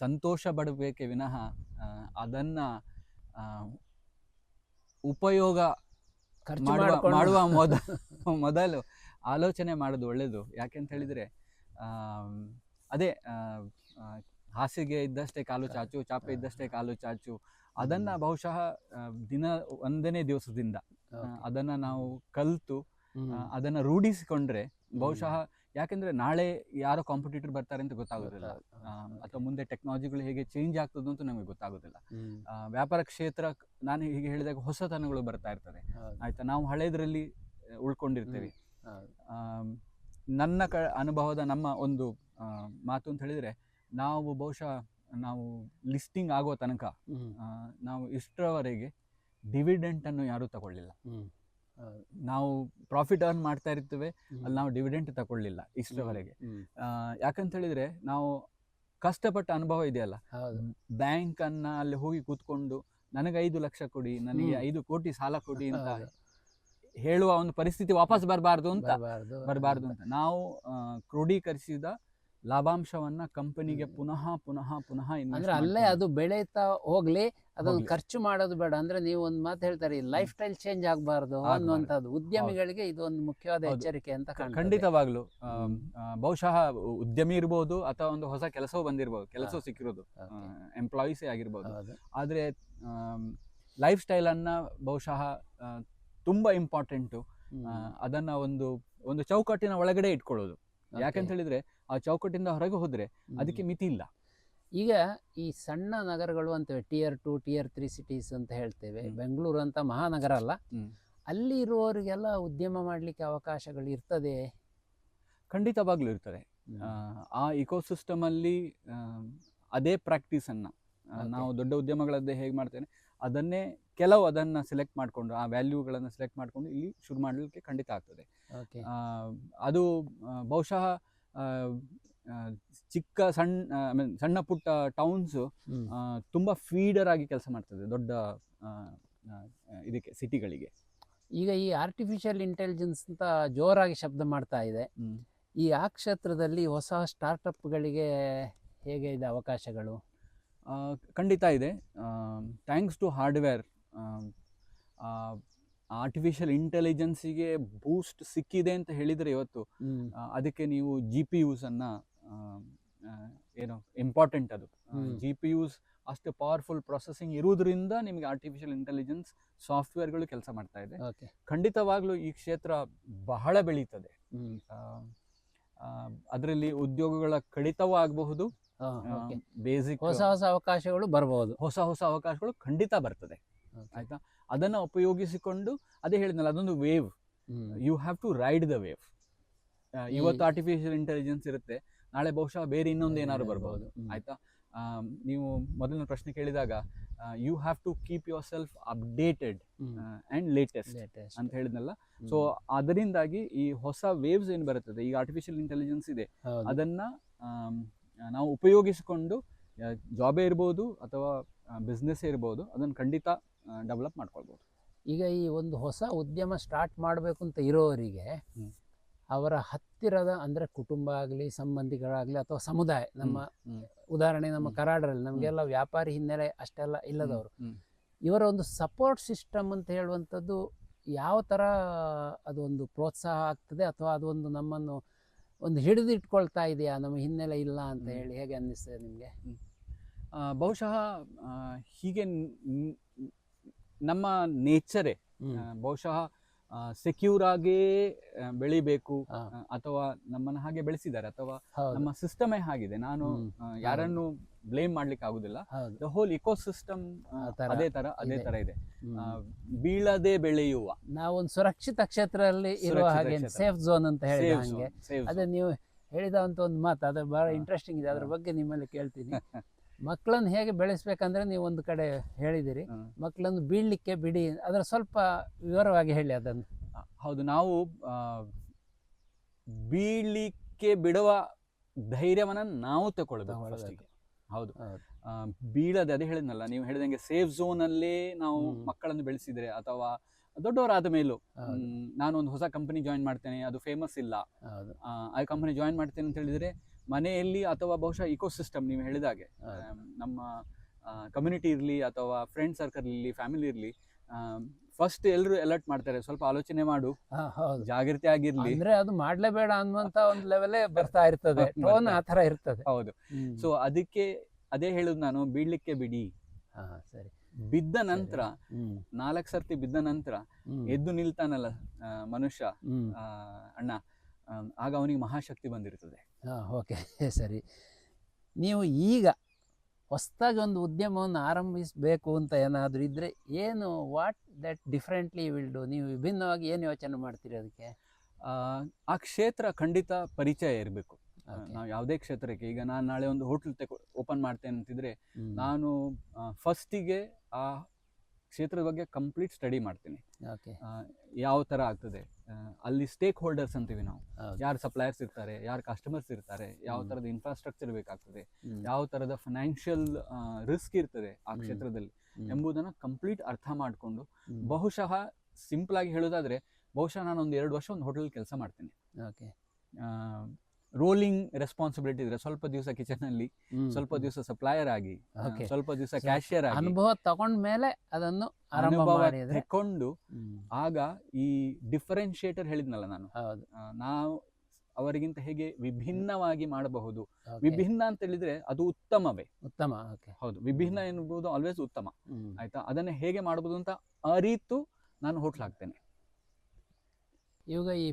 ಸಂತೋಷ ಪಡಬೇಕೆ ವಿನಃ ಅದನ್ನ ಉಪಯೋಗ ಮಾಡುವ ಮೊದಲು ಆಲೋಚನೆ ಮಾಡೋದು ಒಳ್ಳೆಯದು. ಯಾಕೆಂತ ಹೇಳಿದರೆ ಅದೇ ಹಾಸಿಗೆ ಇದ್ದಷ್ಟೇ ಕಾಲು ಚಾಚು, ಚಾಪೆ ಇದ್ದಷ್ಟೇ ಕಾಲು ಚಾಚು, ಅದನ್ನು ಬಹುಶಃ ಒಂದನೇ ದಿವಸದಿಂದ ಅದನ್ನು ನಾವು ಕಲಿತು ಅದನ್ನು ರೂಢಿಸಿಕೊಂಡ್ರೆ ಬಹುಶಃ, ಯಾಕೆಂದರೆ ನಾಳೆ ಯಾರೋ ಕಾಂಪಿಟೇಟರ್ ಬರ್ತಾರೆ ಅಂತ ಗೊತ್ತಾಗೋದಿಲ್ಲ, ಅಥವಾ ಮುಂದೆ ಟೆಕ್ನಾಲಜಿಗಳು ಹೇಗೆ ಚೇಂಜ್ ಆಗ್ತದೆ ಅಂತ ನಮಗೆ ಗೊತ್ತಾಗೋದಿಲ್ಲ. ವ್ಯಾಪಾರ ಕ್ಷೇತ್ರ ನಾನು ಹೀಗೆ ಹೇಳಿದಾಗ ಹೊಸತನಗಳು ಬರ್ತಾ ಇರ್ತದೆ, ಆಯ್ತಾ, ನಾವು ಹಳೇದ್ರಲ್ಲಿ ಉಳ್ಕೊಂಡಿರ್ತೇವೆ. ನನ್ನ ಅನುಭವದ ನಮ್ಮ ಒಂದು ಮಾತು ಅಂತ ಹೇಳಿದರೆ, ನಾವು ಬಹುಶಃ ನಾವು ಲಿಸ್ಟಿಂಗ್ ಆಗೋ ತನಕ ನಾವು ಇಷ್ಟರವರೆಗೆ ಡಿವಿಡೆಂಟನ್ನು ಯಾರೂ ತಗೊಳ್ಳಿಲ್ಲ. ನಾವು ಪ್ರಾಫಿಟ್ ಅರ್ನ್ ಮಾಡ್ತಾ ಇರ್ತೇವೆ, ಅಲ್ಲಿ ನಾವು ಡಿವಿಡೆಂಟ್ ತಗೊಳ್ಳಿಲ್ಲ ಇಷ್ಟರವರೆಗೆ. ಯಾಕಂತ ಹೇಳಿದರೆ ನಾವು ಕಷ್ಟಪಟ್ಟ ಅನುಭವ ಇದೆಯಲ್ಲ, ಬ್ಯಾಂಕ್ ಅನ್ನ ಅಲ್ಲಿ ಹೋಗಿ ಕೂತ್ಕೊಂಡು ನನಗೆ 5 ಲಕ್ಷ ಕೊಡಿ, ನನಗೆ 5 ಕೋಟಿ ಸಾಲ ಕೊಡಿ ಅಂತ ಹೇಳುವ ಒಂದು ಪರಿಸ್ಥಿತಿ ವಾಪಸ್ ಬರಬಾರ್ದು ಅಂತ ನಾವು ಕ್ರೋಢೀಕರಿಸಿದ ಲಾಭಾಂಶವನ್ನ ಕಂಪನಿಗೆ ಪುನಃ ಅಂದ್ರೆ ಅಲ್ಲೇ ಅದು ಬೆಳೀತಾ ಹೋಗ್ಲಿ, ಅದನ್ನು ಖರ್ಚು ಮಾಡೋದು ಬೇಡ. ಅಂದ್ರೆ ನೀವು ಒಂದು ಮಾತು ಹೇಳ್ತಾರೆ, ಲೈಫ್ ಸ್ಟೈಲ್ ಚೇಂಜ್ ಆಗಬಾರ್ದು ಅನ್ನುವಂಥದ್ದು ಉದ್ಯಮಿಗಳಿಗೆ ಇದು ಒಂದು ಮುಖ್ಯವಾದ ಎಚ್ಚರಿಕೆ ಅಂತ. ಖಂಡಿತವಾಗ್ಲು ಬಹುಶಃ ಉದ್ಯಮಿ ಇರ್ಬೋದು ಅಥವಾ ಒಂದು ಹೊಸ ಕೆಲಸವೂ ಬಂದಿರ್ಬೋದು, ಕೆಲಸ ಸಿಕ್ಕಿರೋದು ಎಂಪ್ಲಾಯೀಸೇ ಆಗಿರ್ಬೋದು, ಆದ್ರೆ ಲೈಫ್ ಸ್ಟೈಲ್ ಅನ್ನ ಬಹುಶಃ ತುಂಬಾ ಇಂಪಾರ್ಟೆಂಟು. ಅದನ್ನ ಒಂದು ಚೌಕಟ್ಟಿನ ಒಳಗಡೆ ಇಟ್ಕೊಳ್ಳೋದು. ಯಾಕಂತ ಹೇಳಿದ್ರೆ ಆ ಚೌಕಟ್ಟಿಂದ ಹೊರಗೆ ಹೋದ್ರೆ ಅದಕ್ಕೆ ಮಿತಿ ಇಲ್ಲ. ಈಗ ಈ ಸಣ್ಣ ನಗರಗಳು ಅಂತೇವೆ, Tier 2 Tier 3 ಸಿಟೀಸ್ ಅಂತ ಹೇಳ್ತೇವೆ, ಬೆಂಗಳೂರು ಅಂತ ಮಹಾನಗರ ಅಲ್ಲ, ಅಲ್ಲಿ ಇರುವವರಿಗೆಲ್ಲ ಉದ್ಯಮ ಮಾಡ್ಲಿಕ್ಕೆ ಅವಕಾಶಗಳು ಇರ್ತದೆ? ಖಂಡಿತವಾಗ್ಲೂ ಇರ್ತದೆ. ಆ ಇಕೋಸಿಸ್ಟಮ್ ಅಲ್ಲಿ ಅದೇ ಪ್ರಾಕ್ಟೀಸ್ ಅನ್ನ ನಾವು ದೊಡ್ಡ ಉದ್ಯಮಗಳದ್ದೇ ಹೇಗೆ ಮಾಡ್ತೇನೆ ಅದನ್ನೇ ಅದನ್ನ ಸೆಲೆಕ್ಟ್ ಮಾಡಿಕೊಂಡು, ಆ ವ್ಯಾಲ್ಯೂಗಳನ್ನು ಸೆಲೆಕ್ಟ್ ಮಾಡಿಕೊಂಡು ಇಲ್ಲಿ ಶುರು ಮಾಡಲಿಕ್ಕೆ ಖಂಡಿತ ಆಗ್ತದೆ. ಅದು ಬಹುಶಃ ಚಿಕ್ಕ ಸಣ್ಣ ಪುಟ್ಟ ಟೌನ್ಸ್ ತುಂಬಾ ಫೀಡರ್ ಆಗಿ ಕೆಲಸ ಮಾಡ್ತದೆ ದೊಡ್ಡ ಇದಕ್ಕೆ ಸಿಟಿಗಳಿಗೆ. ಈಗ ಈ ಆರ್ಟಿಫಿಷಿಯಲ್ ಇಂಟೆಲಿಜೆನ್ಸ್ ಅಂತ ಜೋರಾಗಿ ಶಬ್ದ ಮಾಡ್ತಾ ಇದೆ, ಈ ಆ ಕ್ಷೇತ್ರದಲ್ಲಿ ಹೊಸ ಸ್ಟಾರ್ಟಪ್ಗಳಿಗೆ ಹೇಗೆ ಇದೆ ಅವಕಾಶಗಳು? ಖಂಡಿತ ಇದೆ. ಥ್ಯಾಂಕ್ಸ್ ಟು ಹಾರ್ಡ್ವೇರ್ ಆರ್ಟಿಫಿಷಿಯಲ್ ಇಂಟೆಲಿಜೆನ್ಸಿಗೆ ಬೂಸ್ಟ್ ಸಿಕ್ಕಿದೆ ಅಂತ ಹೇಳಿದರೆ ಇವತ್ತು ಅದಕ್ಕೆ ನೀವು GPUs ಅನ್ನ ಏನೋ ಇಂಪಾರ್ಟೆಂಟ್. ಅದು GPUs ಅಷ್ಟು ಪವರ್ಫುಲ್ ಪ್ರೊಸೆಸಿಂಗ್ ಇರುವುದರಿಂದ ನಿಮಗೆ ಆರ್ಟಿಫಿಷಿಯಲ್ ಇಂಟೆಲಿಜೆನ್ಸ್ ಸಾಫ್ಟ್ವೇರ್ಗಳು ಕೆಲಸ ಮಾಡ್ತಾ ಇದೆ. ಖಂಡಿತವಾಗ್ಲೂ ಈ ಕ್ಷೇತ್ರ ಬಹಳ ಬೆಳೀತದೆ. ಅದರಲ್ಲಿ ಉದ್ಯೋಗಗಳ ಕಡಿತವೂ ಆಗಬಹುದು, ಬೇಸಿಕ್ ಹೊಸ ಅವಕಾಶಗಳು ಬರಬಹುದು, ಹೊಸ ಅವಕಾಶಗಳು ಖಂಡಿತ ಬರ್ತದೆ. ಆಯ್ತಾ, ಅದನ್ನ ಉಪಯೋಗಿಸಿಕೊಂಡು ಅದೇ ಹೇಳಿದ್ನಲ್ಲ, ಅದೊಂದು wave, you have to ride the wave. ಇವತ್ತು ಆರ್ಟಿಫಿಷಿಯಲ್ ಇಂಟೆಲಿಜೆನ್ಸ್ ಇರುತ್ತೆ, ನಾಳೆ ಬಹುಶಃ ಬೇರೆ ಇನ್ನೊಂದು ಏನಾದ್ರು ಬರ್ಬೋದು. ಆಯ್ತಾ, ನೀವು ಮೊದಲನೇ ಪ್ರಶ್ನೆ ಕೇಳಿದಾಗ you have to keep yourself updated and latest ಅಂತ ಹೇಳಿದ್ನಲ್ಲ. ಸೊ ಅದರಿಂದಾಗಿ ಈ ಹೊಸ ವೇವ್ಸ್ ಏನು ಬರುತ್ತದೆ, ಈಗ ಆರ್ಟಿಫಿಷಿಯಲ್ ಇಂಟೆಲಿಜೆನ್ಸ್ ಇದೆ, ಅದನ್ನ ನಾವು ಉಪಯೋಗಿಸಿಕೊಂಡು ಜಾಬೇ ಇರ್ಬೋದು ಅಥವಾ ಬಿಸ್ನೆಸ್ ಇರ್ಬೋದು, ಅದನ್ನು ಖಂಡಿತ ಡೆವಲಪ್ ಮಾಡ್ಕೊಳ್ಬೋದು. ಈಗ ಈ ಒಂದು ಹೊಸ ಉದ್ಯಮ ಸ್ಟಾರ್ಟ್ ಮಾಡಬೇಕು ಅಂತ ಇರೋವರಿಗೆ ಅವರ ಹತ್ತಿರದ ಅಂದರೆ ಕುಟುಂಬ ಆಗಲಿ, ಸಂಬಂಧಿಗಳಾಗಲಿ ಅಥವಾ ಸಮುದಾಯ, ನಮ್ಮ ಉದಾಹರಣೆ ನಮ್ಮ ಕರಾಡರಲ್ಲಿ ನಮಗೆಲ್ಲ ವ್ಯಾಪಾರಿ ಹಿನ್ನೆಲೆ ಅಷ್ಟೆಲ್ಲ ಇಲ್ಲದವರು, ಇವರ ಒಂದು ಸಪೋರ್ಟ್ ಸಿಸ್ಟಮ್ ಅಂತ ಹೇಳುವಂಥದ್ದು ಯಾವ ಥರ ಅದೊಂದು ಪ್ರೋತ್ಸಾಹ ಆಗ್ತದೆ, ಅಥವಾ ಅದೊಂದು ನಮ್ಮನ್ನು ಒಂದು ಹಿಡಿದಿಟ್ಕೊಳ್ತಾ ಇದೆಯಾ, ನಮ್ಮ ಹಿನ್ನೆಲೆ ಇಲ್ಲ ಅಂತ ಹೇಳಿ, ಹೇಗೆ ಅನ್ನಿಸ್ತದೆ ನಿಮಗೆ? ಬಹುಶಃ ಹೀಗೆ ನಮ್ಮ ನೇಚರೇ ಬಹುಶಃ ಸೆಕ್ಯೂರ್ ಆಗೇ ಬೆಳಿಬೇಕು, ಅಥವಾ ನಮ್ಮನ್ನು ಹಾಗೆ ಬೆಳೆಸಿದ್ದಾರೆ, ಅಥವಾ ನಮ್ಮ ಸಿಸ್ಟಮೇ ಹಾಗಿದೆ. ನಾನು ಯಾರನ್ನು ಬ್ಲೇಮ್ ಮಾಡ್ಲಿಕ್ಕೆ ಆಗುದಿಲ್ಲ. ಹೌದು. ದ ಹೋಲ್ ಇಕೋಸಿಸ್ಟಮ್ ಆ ಥರ ಅದೇ ಇದೆ. ತರ ಇದೆ. ಹ್ಮ್. ಬೀಳದೆ ಬೆಳೆಯುವ ನಾವೊಂದು ಸುರಕ್ಷಿತ ಕ್ಷೇತ್ರದಲ್ಲಿ ಇರುವ ಸುರಕ್ಷಿತ ಹಾಗೆ ಕ್ಷೇತ್ರ. ಸೇಫ್ ಝೋನ್ ಅಂತ ಹೇಳಿದ Safe ಹಂಗೆ zone, safe ಅದೇ zone. ನೀವು ಹೇಳಿದಂತ ಒಂದು ಮಾತು ಅದು ಬಹಳ ಹಾ. ಇಂಟ್ರೆಸ್ಟಿಂಗ್ ಇದೆ. ಅದ್ರ ಹಾ. ಬಗ್ಗೆ ನಿಮ್ಮಲ್ಲಿ ಕೇಳ್ತೀನಿ. ಮಕ್ಕಳನ್ನು ಹೇಗೆ ಬೆಳೆಸ್ಬೇಕಂದ್ರೆ ನೀವು ಒಂದು ಕಡೆ ಹೇಳಿದಿರಿ, ಹ್ಮ್. ಮಕ್ಕಳನ್ನು ಬೀಳ್ಲಿಕ್ಕೆ ಬಿಡಿ, ಅದರ ಸ್ವಲ್ಪ ವಿವರವಾಗಿ ಹೇಳಿ ಅದನ್ನು. ಹೌದು, ನಾವು ಬೀಳ್ಲಿಕ್ಕೆ ಬಿಡುವ ಧೈರ್ಯವನ್ನ ನಾವು ತಗೊಳ್ಬೇಕು ತಗೊಳ್ಬೇಕು. ಫಸ್ಟಿಗೆ. ಹೌದು, ಹೌದು. ಬೀಳದೆ, ಅದೇ ಹೇಳಿದ್ನಲ್ಲ, ನೀವು ಹೇಳಿದಂಗೆ ಸೇಫ್ ಝೋನ್ ಅಲ್ಲೇ ನಾವು ಮಕ್ಕಳನ್ನು ಬೆಳೆಸಿದ್ರೆ, ಅಥವಾ ದೊಡ್ಡವರಾದ ಮೇಲೂ ಹೌದು. ನಾನೊಂದು ಹೊಸ ಕಂಪನಿ ಜಾಯಿನ್ ಮಾಡ್ತೇನೆ, ಅದು ಫೇಮಸ್ ಇಲ್ಲ, ಹೌದು. ಆ ಕಂಪನಿ ಜಾಯಿನ್ ಮಾಡ್ತೇನೆ ಅಂತ ಹೇಳಿದ್ರೆ ಮನೆಯಲ್ಲಿ ಅಥವಾ ಬಹುಶಃ ಇಕೋಸಿಸ್ಟಮ್ ನೀವು ಹೇಳಿದಾಗೆ ಹೌದು. ನಮ್ಮ ಕಮ್ಯುನಿಟಿ ಇರಲಿ ಅಥವಾ ಫ್ರೆಂಡ್ ಸರ್ಕಲ್ ಇರಲಿ, ಫ್ಯಾಮಿಲಿ ಇರಲಿ, ಫಸ್ಟ್ ಎಲ್ಲರೂ ಅಲರ್ಟ್ ಮಾಡ್ತಾರೆ, ಸ್ವಲ್ಪ ಆಲೋಚನೆ ಮಾಡು, ಹೌದು. ಜಾಗೃತಿ ಆಗಿರ್ಲಿ. ಅಂದ್ರೆ ಅದು ಮಾಡ್ಲೇಬೇಡ ಅನ್ನುವಂತ ಒಂದು ಲೆವೆಲೇ ಬರ್ತಾ ಇರ್ತದೆ, ಟೋನ್ ಆ ತರ ಇರ್ತದೆ. ಹೌದು. ಸೊ ಅದಕ್ಕೆ ಅದೇ ಹೇಳುದು ನಾನು, ಬೀಳ್ಲಿಕ್ಕೆ ಬಿಡಿ. ಸರಿ. ಬಿದ್ದ ನಂತರ 4 ಸರ್ತಿ ಬಿದ್ದ ನಂತರ ಎದ್ದು ನಿಲ್ತಾನಲ್ಲ ಮನುಷ್ಯ, ಅಣ್ಣ, ಆಗ ಅವನಿಗೆ ಮಹಾಶಕ್ತಿ ಬಂದಿರ್ತದೆ. ಓಕೆ, ಸರಿ. ನೀವು ಈಗ ಹೊಸದಾಗಿ ಒಂದು ಉದ್ಯಮವನ್ನು ಆರಂಭಿಸಬೇಕು ಅಂತ ಏನಾದರೂ ಇದ್ರೆ ಏನು, what that differently will do, ನೀವು ವಿಭಿನ್ನವಾಗಿ ಏನು ಯೋಚನೆ ಮಾಡ್ತೀರಿ ಅದಕ್ಕೆ? ಆ ಕ್ಷೇತ್ರ ಖಂಡಿತ ಪರಿಚಯ ಇರಬೇಕು. ನಾವು ಯಾವುದೇ ಕ್ಷೇತ್ರಕ್ಕೆ, ಈಗ ನಾನು ನಾಳೆ ಒಂದು ಹೋಟೆಲ್ ಓಪನ್ ಮಾಡ್ತೇನೆ ಅಂತಿದ್ರೆ ನಾನು ಫಸ್ಟಿಗೆ ಆ ಕ್ಷೇತ್ರದ ಬಗ್ಗೆ ಕಂಪ್ಲೀಟ್ ಸ್ಟಡಿ ಮಾಡ್ತೀನಿ. ಯಾವ ಥರ ಆಗ್ತದೆ ಅಲ್ಲಿ, ಸ್ಟೇಕ್ ಹೋಲ್ಡರ್ಸ್ ಅಂತೀವಿ ನಾವು, ಯಾರು ಸಪ್ಲೈಯರ್ಸ್ ಇರ್ತಾರೆ, ಯಾರು ಕಸ್ಟಮರ್ಸ್ ಇರ್ತಾರೆ, ಯಾವ ಥರದ ಇನ್ಫ್ರಾಸ್ಟ್ರಕ್ಚರ್ ಬೇಕಾಗ್ತದೆ, ಯಾವ ಥರದ ಫೈನಾನ್ಷಿಯಲ್ ರಿಸ್ಕ್ ಇರ್ತದೆ ಆ ಕ್ಷೇತ್ರದಲ್ಲಿ ಎಂಬುದನ್ನು ಕಂಪ್ಲೀಟ್ ಅರ್ಥ ಮಾಡಿಕೊಂಡು, ಬಹುಶಃ ಸಿಂಪಲ್ ಆಗಿ ಹೇಳೋದಾದ್ರೆ, ಬಹುಶಃ ನಾನು ಒಂದು 2 ವರ್ಷ ಒಂದು ಹೋಟೆಲ್ ಕೆಲಸ ಮಾಡ್ತೀನಿ. ರೋಲಿಂಗ್ ರೆಸ್ಪಾನ್ಸಿಬಿಲಿಟಿ ಇದ್ರೆ, ಸ್ವಲ್ಪ ದಿವಸ ಕಿಚನ್ ಅಲ್ಲಿ, ಸ್ವಲ್ಪ ದಿವಸ ಸಪ್ಲೈಯರ್ ಆಗಿ, ಸ್ವಲ್ಪ ದಿವಸ ಕ್ಯಾಶಿಯರ್ ಆಗಿ, ಅನುಭವ ತಗೊಂಡ್ಮೇಲೆ ಅದನ್ನು ತಕೊಂಡು, ಆಗ ಈ ಡಿಫರೆನ್ಶಿಯೇಟರ್ ಹೇಳಿದ್ನಲ್ಲ ನಾನು, ನಾವು ಅವರಿಗಿಂತ ಹೇಗೆ ವಿಭಿನ್ನವಾಗಿ ಮಾಡಬಹುದು. ವಿಭಿನ್ನ ಅಂತ ಹೇಳಿದ್ರೆ ಅದು ಉತ್ತಮವೇ, ಉತ್ತಮ. ಹೌದು, ವಿಭಿನ್ನ ಎನ್ನುವುದು ಆಲ್ವೇಸ್ ಉತ್ತಮ, ಆಯ್ತಾ? ಅದನ್ನ ಹೇಗೆ ಮಾಡಬಹುದು ಅಂತ ಅರಿತು ನಾನು ಹೋಟ್ಲ್ ಹಾಕ್ತೇನೆ. ಇವಾಗ ಈ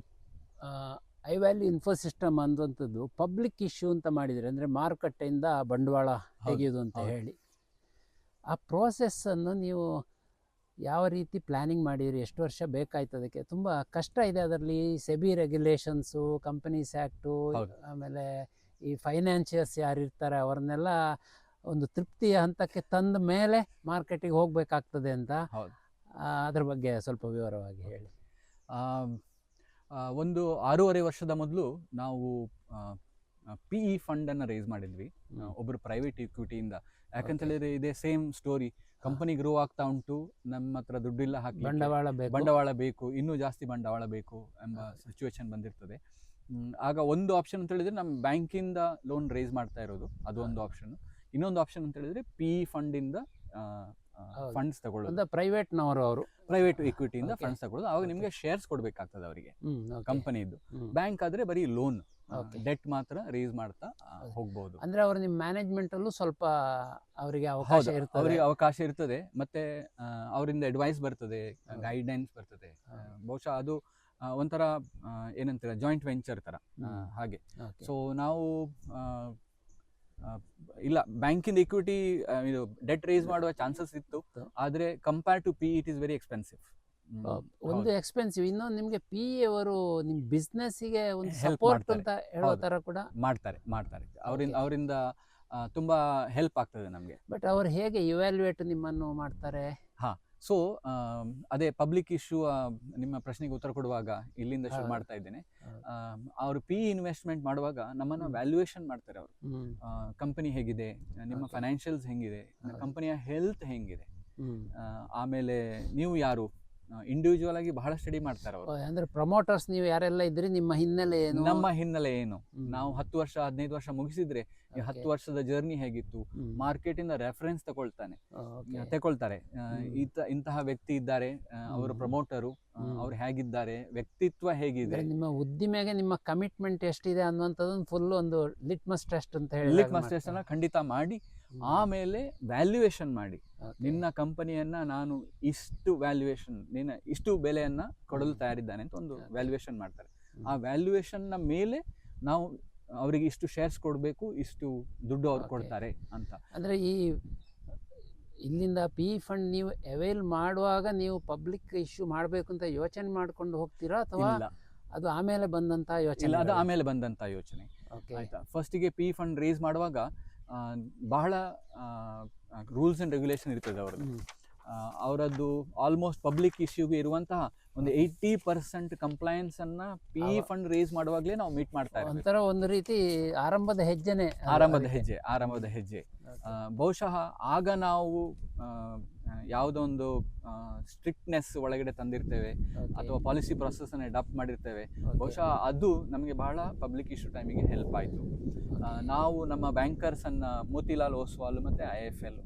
ಐವ್ಯಾಲ್ಯೂ ಇನ್ಫೋಸಿಸ್ಟಮ್ ಅನ್ನುವಂಥದ್ದು ಪಬ್ಲಿಕ್ ಇಶ್ಯೂ ಅಂತ ಮಾಡಿದರೆ, ಅಂದರೆ ಮಾರುಕಟ್ಟೆಯಿಂದ ಬಂಡವಾಳ ತೆಗೆಯೋದು ಅಂತ ಹೇಳಿ, ಆ ಪ್ರೋಸೆಸ್ಸನ್ನು ನೀವು ಯಾವ ರೀತಿ ಪ್ಲ್ಯಾನಿಂಗ್ ಮಾಡಿರಿ? ಎಷ್ಟು ವರ್ಷ ಬೇಕಾಯ್ತು ಅದಕ್ಕೆ? ತುಂಬ ಕಷ್ಟ ಇದೆ ಅದರಲ್ಲಿ. ಸೆಬಿ ರೆಗ್ಯುಲೇಷನ್ಸು, ಕಂಪನೀಸ್ ಆ್ಯಕ್ಟು, ಆಮೇಲೆ ಈ ಫೈನಾನ್ಷಿಯರ್ಸ್ ಯಾರು ಇರ್ತಾರೆ ಅವ್ರನ್ನೆಲ್ಲ ಒಂದು ತೃಪ್ತಿಯ ಹಂತಕ್ಕೆ ತಂದ ಮೇಲೆ ಮಾರ್ಕೆಟಿಗೆ ಹೋಗಬೇಕಾಗ್ತದೆ ಅಂತ. ಅದ್ರ ಬಗ್ಗೆ ಸ್ವಲ್ಪ ವಿವರವಾಗಿ ಹೇಳಿ. ಒಂದು 6.5 ವರ್ಷದ ಮೊದಲು ನಾವು PE ಫಂಡನ್ನು ರೇಸ್ ಮಾಡಿದ್ವಿ, ಒಬ್ಬರು ಪ್ರೈವೇಟ್ ಇಕ್ವಿಟಿಯಿಂದ. ಯಾಕಂತ ಹೇಳಿದ್ರೆ ಇದೇ ಸೇಮ್ ಸ್ಟೋರಿ, ಕಂಪನಿ ಗ್ರೋ ಆಗ್ತಾ ಉಂಟು, ನಮ್ಮ ಹತ್ರ ದುಡ್ಡಿಲ್ಲ, ಹಾಕಿ ಬಂಡವಾಳ ಬೇಕು, ಇನ್ನೂ ಜಾಸ್ತಿ ಬಂಡವಾಳ ಬೇಕು ಎಂಬ ಸಿಚುವೇಶನ್ ಬಂದಿರ್ತದೆ. ಆಗ ಒಂದು ಆಪ್ಷನ್ ಅಂತ ಹೇಳಿದ್ರೆ ನಮ್ಮ ಬ್ಯಾಂಕಿಂದ ಲೋನ್ ರೇಸ್ ಮಾಡ್ತಾ ಇರೋದು, ಅದು ಒಂದು ಆಪ್ಷನ್. ಇನ್ನೊಂದು ಆಪ್ಷನ್ ಅಂತ ಹೇಳಿದ್ರೆ PE ಫಂಡಿಂದ ಫಂಡ್ಸ್ ತಗೊಳ್ಳೋದು, ಪ್ರೈವೇಟ್ ಇಕ್ವಿಟಿಯಿಂದ ಫಂಡ್ಸ್ ತಗೊಳ್ಳೋದು. ಆವಾಗ ನಿಮಗೆ ಶೇರ್ಸ್ ಕೊಡ್ಬೇಕಾಗ್ತದೆ ಅವರಿಗೆ, ಕಂಪನಿದು. ಬ್ಯಾಂಕ್ ಆದ್ರೆ ಬರೀ ಲೋನ್, ಡೆಟ್ ಮಾತ್ರ ರೇಸ್ ಮಾಡ್ತಾ ಹೋಗ್ಬಹುದು. ಅಂದ್ರೆ ಅವರು ನಿಮ್ಮ ಮ್ಯಾನೇಜ್ಮೆಂಟ್ ಅಲ್ಲೂ ಸ್ವಲ್ಪ ಅವರಿಗೆ ಅವಕಾಶ ಇರ್ತದೆ, ಮತ್ತೆ ಅವರಿಂದ ಅಡ್ವೈಸ್ ಬರ್ತದೆ, ಗೈಡ್ಲೈನ್ಸ್ ಬರ್ತದೆ. ಬಹುಶಃ ಅದು ಒಂಥರ ಏನಂತೀರ, ಜಾಯಿಂಟ್ ವೆಂಚರ್ ತರ ಹಾಗೆ. ಸೊ ನಾವು ಇಲ್ಲ, ಬ್ಯಾಂಕಿಂದ ಇಕ್ವಿಟಿ ಇದು ಡೆಟ್ ರೇಸ್ ಮಾಡುವ ಚಾನ್ಸಸ್ ಇತ್ತು, ಆದ್ರೆ compare to PE it is very expensive. ಒಂದು ಎಕ್ಸ್ಪೆನ್ಸಿವ್, ಇನ್ನೊಂದು ನಿಮಗೆ PE ಅವರು ನಿಮ್ಮ ಬಿಸ್ನೆಸ್ಸಿಗೆ ಒಂದು ಸಪೋರ್ಟ್ ಅಂತ ಹೇಳೋ ತರ ಕೂಡ ಮಾಡ್ತಾರೆ. ಅವರಿಂದ ತುಂಬಾ ಹೆಲ್ಪ್ ಆಗ್ತದೆ ನಮಗೆ. ಬಟ್ ಅವ್ರು ಹೇಗೆ ಇವ್ಯಾಲ್ಯೂಯೇಟ್ ನಿಮ್ಮನ್ನು ಮಾಡ್ತಾರೆ? ಸೊ ಅದೇ ಪಬ್ಲಿಕ್ ಇಶ್ಯೂ, ನಿಮ್ಮ ಪ್ರಶ್ನೆಗೆ ಉತ್ತರ ಕೊಡುವಾಗ ಇಲ್ಲಿಂದ ಶುರು ಮಾಡ್ತಾ ಇದ್ದೇನೆ. ಅವರು PE ಇನ್ವೆಸ್ಟ್ಮೆಂಟ್ ಮಾಡುವಾಗ ನಮ್ಮನ್ನ ವ್ಯಾಲ್ಯೂಯೇಷನ್ ಮಾಡ್ತಾರೆ. ಅವರು ಕಂಪನಿ ಹೇಗಿದೆ, ನಿಮ್ಮ ಫೈನಾನ್ಷಿಯಲ್ಸ್ ಹೆಂಗಿದೆ, ಕಂಪನಿಯ ಹೆಲ್ತ್ ಹೆಂಗಿದೆ, ಆಮೇಲೆ ನೀವು ಯಾರು, ಇಂಡಿವಿಜುವಲ್ ಆಗಿ ಬಹಳ ಸ್ಟಡಿ ಮಾಡ್ತಾರೆ ಅವರು. ಅಂದ್ರೆ ಪ್ರಮೋಟರ್ಸ್ ನೀವು ಯಾರೆಲ್ಲ ಇದ್ರಿ, ನಿಮ್ಮ ಹಿನ್ನೆಲೆ ಏನು, ನಮ್ಮ ಹಿನ್ನೆಲೆ ಏನು, ನಾವು 10 ವರ್ಷ 15 ವರ್ಷ ಮುಗಿಸಿದ್ರೆ 10 ವರ್ಷದ ಜರ್ನಿ ಹೇಗಿತ್ತು, ಮಾರ್ಕೆಟ್ ಇಂದ ರೆಫರೆನ್ಸ್ ತಗೊಳ್ತಾರೆ. ಇಂತಹ ವ್ಯಕ್ತಿ ಇದ್ದಾರೆ, ಅವರು ಪ್ರಮೋಟರು, ಅವ್ರು ಹೇಗಿದ್ದಾರೆ, ವ್ಯಕ್ತಿತ್ವ ಹೇಗಿದೆ, ನಿಮ್ಮ ಉದ್ದಿಮೆಗೆ ನಿಮ್ಮ ಕಮಿಟ್ಮೆಂಟ್ ಎಷ್ಟಿದೆ ಅನ್ನುವಂಥದ್ದು ಫುಲ್ ಒಂದು ಲಿಟ್ಮಸ್ ಟೆಸ್ಟ್ ಅಂತ ಹೇಳಿ, ಲಿಟ್ಮಸ್ ಟೆಸ್ಟ್ ಅನ್ನ ಖಂಡಿತ ಮಾಡಿ, ಆಮೇಲೆ ವ್ಯಾಲ್ಯೂಯೇಷನ್ ಮಾಡಿ, ನಿನ್ನ ಕಂಪನಿಯನ್ನ ನಾನು ಇಷ್ಟು ವ್ಯಾಲ್ಯೂಯೇಷನ್, ನಿನ್ನ ಇಷ್ಟು ಬೆಲೆಯನ್ನ ಕೊಡಲು ತಯಾರಿದ್ದಾನೆ ಅಂತ ಒಂದು ವ್ಯಾಲ್ಯೂಯೇಷನ್ ಮಾಡ್ತಾರೆ. ಆ ವ್ಯಾಲ್ಯೂಯೇಷನ್ ನ ಮೇಲೆ ನಾವು ಅವರಿಗೆ ಇಷ್ಟು ಶೇರ್ಸ್ ಕೊಡಬೇಕು, ಇಷ್ಟು ದುಡ್ಡು ಅವ್ರು Okay. ಕೊಡ್ತಾರೆ ಅಂತ. ಅಂದರೆ ಈ ಇಲ್ಲಿಂದ ಪಿ ಫಂಡ್ ನೀವು ಅವೈಲ್ ಮಾಡುವಾಗ ನೀವು ಪಬ್ಲಿಕ್ ಇಶ್ಯೂ ಮಾಡಬೇಕು ಅಂತ ಯೋಚನೆ ಮಾಡ್ಕೊಂಡು ಹೋಗ್ತೀರಾ ಅಥವಾ ಇಲ್ಲ ಅದು ಆಮೇಲೆ ಬಂದಂತ ಇಲ್ಲ, ಯೋಚನೆ? ಅದು ಆಮೇಲೆ ಬಂದಂತ ಯೋಚನೆ. ಓಕೆ. ಆಯ್ತಾ, ಫಸ್ಟಿಗೆ ಪಿ ಫಂಡ್ ರೇಸ್ ಮಾಡುವಾಗ ಬಹಳ ರೂಲ್ಸ್ ಅಂಡ್ ರೆಗ್ಯುಲೇಷನ್ ಇರ್ತದೆ ಅವ್ರದ್ದು. ಅವರದ್ದು ಆಲ್ಮೋಸ್ಟ್ ಪಬ್ಲಿಕ್ ಇಶ್ಯೂಗೆ ಇರುವಂತಹ ಒಂದು 80% ಕಂಪ್ಲೈನ್ಸ್ ಅನ್ನ ಪಿ ಫಂಡ್ ರೇಸ್ ಮಾಡುವಾಗಲೇ ನಾವು ಮೀಟ್ ಮಾಡ್ತಾ ಇದ್ದೀವಿ. ಒಂಥರ ಒಂದು ರೀತಿ ಆರಂಭದ ಹೆಜ್ಜೆನೆ ಆರಂಭದ ಹೆಜ್ಜೆ. ಬಹುಶಃ ಆಗ ನಾವು ಯಾವುದೊಂದು ಸ್ಟ್ರಿಕ್ಟ್ನೆಸ್ ಒಳಗಡೆ ತಂದಿರ್ತೇವೆ ಅಥವಾ ಪಾಲಿಸಿ ಪ್ರಾಸೆಸ್ ಅನ್ನು ಅಡಾಪ್ಟ್ ಮಾಡಿರ್ತೇವೆ. ಬಹುಶಃ ಅದು ನಮಗೆ ಬಹಳ ಪಬ್ಲಿಕ್ ಇಶ್ಯೂ ಟೈಮಿಗೆ ಹೆಲ್ಪ್ ಆಯಿತು. ನಾವು ನಮ್ಮ ಬ್ಯಾಂಕರ್ಸ್ ಅನ್ನ ಮೋತಿಲಾಲ್ ಓಸ್ವಾಲ್ ಮತ್ತೆ IIFL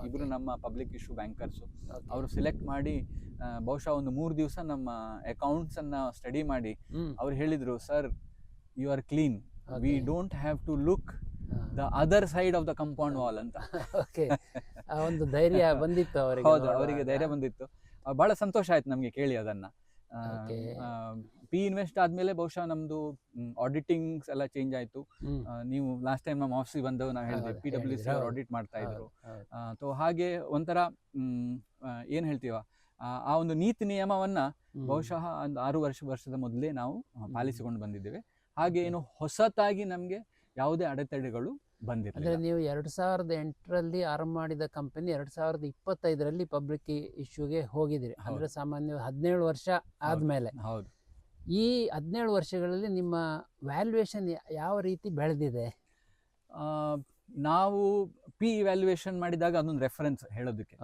ಇಬ್ರು ನಮ್ಮ ಪಬ್ಲಿಕ್ ಇಶ್ಯೂ ಬ್ಯಾಂಕರ್ಸು, ಅವರು ಸೆಲೆಕ್ಟ್ ಮಾಡಿ ಬಹುಶಃ ಒಂದು 3 ದಿವಸ ನಮ್ಮ ಅಕೌಂಟ್ಸ್ ಅನ್ನ ಸ್ಟಡಿ ಮಾಡಿ ಅವ್ರು ಹೇಳಿದ್ರು, sir you are clean, we don't have to look the other side of the compound wall ಅಂತ. ಓಕೆ, ಒಂದು ಧೈರ್ಯ ಬಂದಿತ್ತು ಅವರಿಗೆ. ಹೌದು, ಅವರಿಗೆ ಧೈರ್ಯ ಬಂದಿತ್ತು. ಬಹಳ ಸಂತೋಷ ಆಯ್ತು ನಮ್ಗೆ ಕೇಳಿ ಅದನ್ನ. ಪಿ ಇನ್ವೆಸ್ಟ್ ಆದ್ಮೇಲೆ ಬಹುಶಃ ನಮ್ದು ಆಡಿಟಿಂಗ್ಸ್ ಎಲ್ಲ ಚೇಂಜ್ ಆಯ್ತು. ನೀವು ಲಾಸ್ಟ್ ಟೈಮ್ ನಮ್ಮ ಆಫೀಸಿಗೆ ಬಂದವು ನಾವು ಹೇಳಿದ್ವಿ PwC ಅವರು ಆಡಿಟ್ ಮಾಡ್ತಾ ಇದ್ರು. ಸೊ ಹಾಗೆ ಒಂಥರ ಏನ್ ಹೇಳ್ತೀವ, ಆ ಒಂದು ನೀತಿ ನಿಯಮವನ್ನ ಬಹುಶಃ ಒಂದು 6 ವರ್ಷದ ಮೊದಲೇ ನಾವು ಪಾಲಿಸಿಕೊಂಡು ಬಂದಿದ್ದೇವೆ. ಹಾಗೆ ಏನು ಹೊಸತಾಗಿ ನಮ್ಗೆ ಯಾವುದೇ ಅಡೆತಡೆಗಳು ಬಂದಿರಲಿಲ್ಲ. ಅಂದ್ರೆ ನೀವು 2008ರಲ್ಲಿ ಆರಂಭ ಮಾಡಿದ ಕಂಪನಿ 2025ರಲ್ಲಿ ಪಬ್ಲಿಕ್ ಇಶ್ಯೂಗೆ ಹೋಗಿದ್ದೀರಿ. ಅಂದ್ರೆ ಸಾಮಾನ್ಯ 17 ವರ್ಷ ಆದ್ಮೇಲೆ. ಹೌದು. ಈ 17 ವರ್ಷಗಳಲ್ಲಿ ನಿಮ್ಮ ವ್ಯಾಲ್ಯೂಯೇಷನ್ ಯಾವ ರೀತಿ ಬೆಳೆದಿದೆ? ನಾವು ಪಿ ವ್ಯಾಲ್ಯೂಯೇಷನ್ ಮಾಡಿದಾಗ ಅದೊಂದು ರೆಫರೆನ್ಸ್ ಹೇಳೋದಕ್ಕೆ.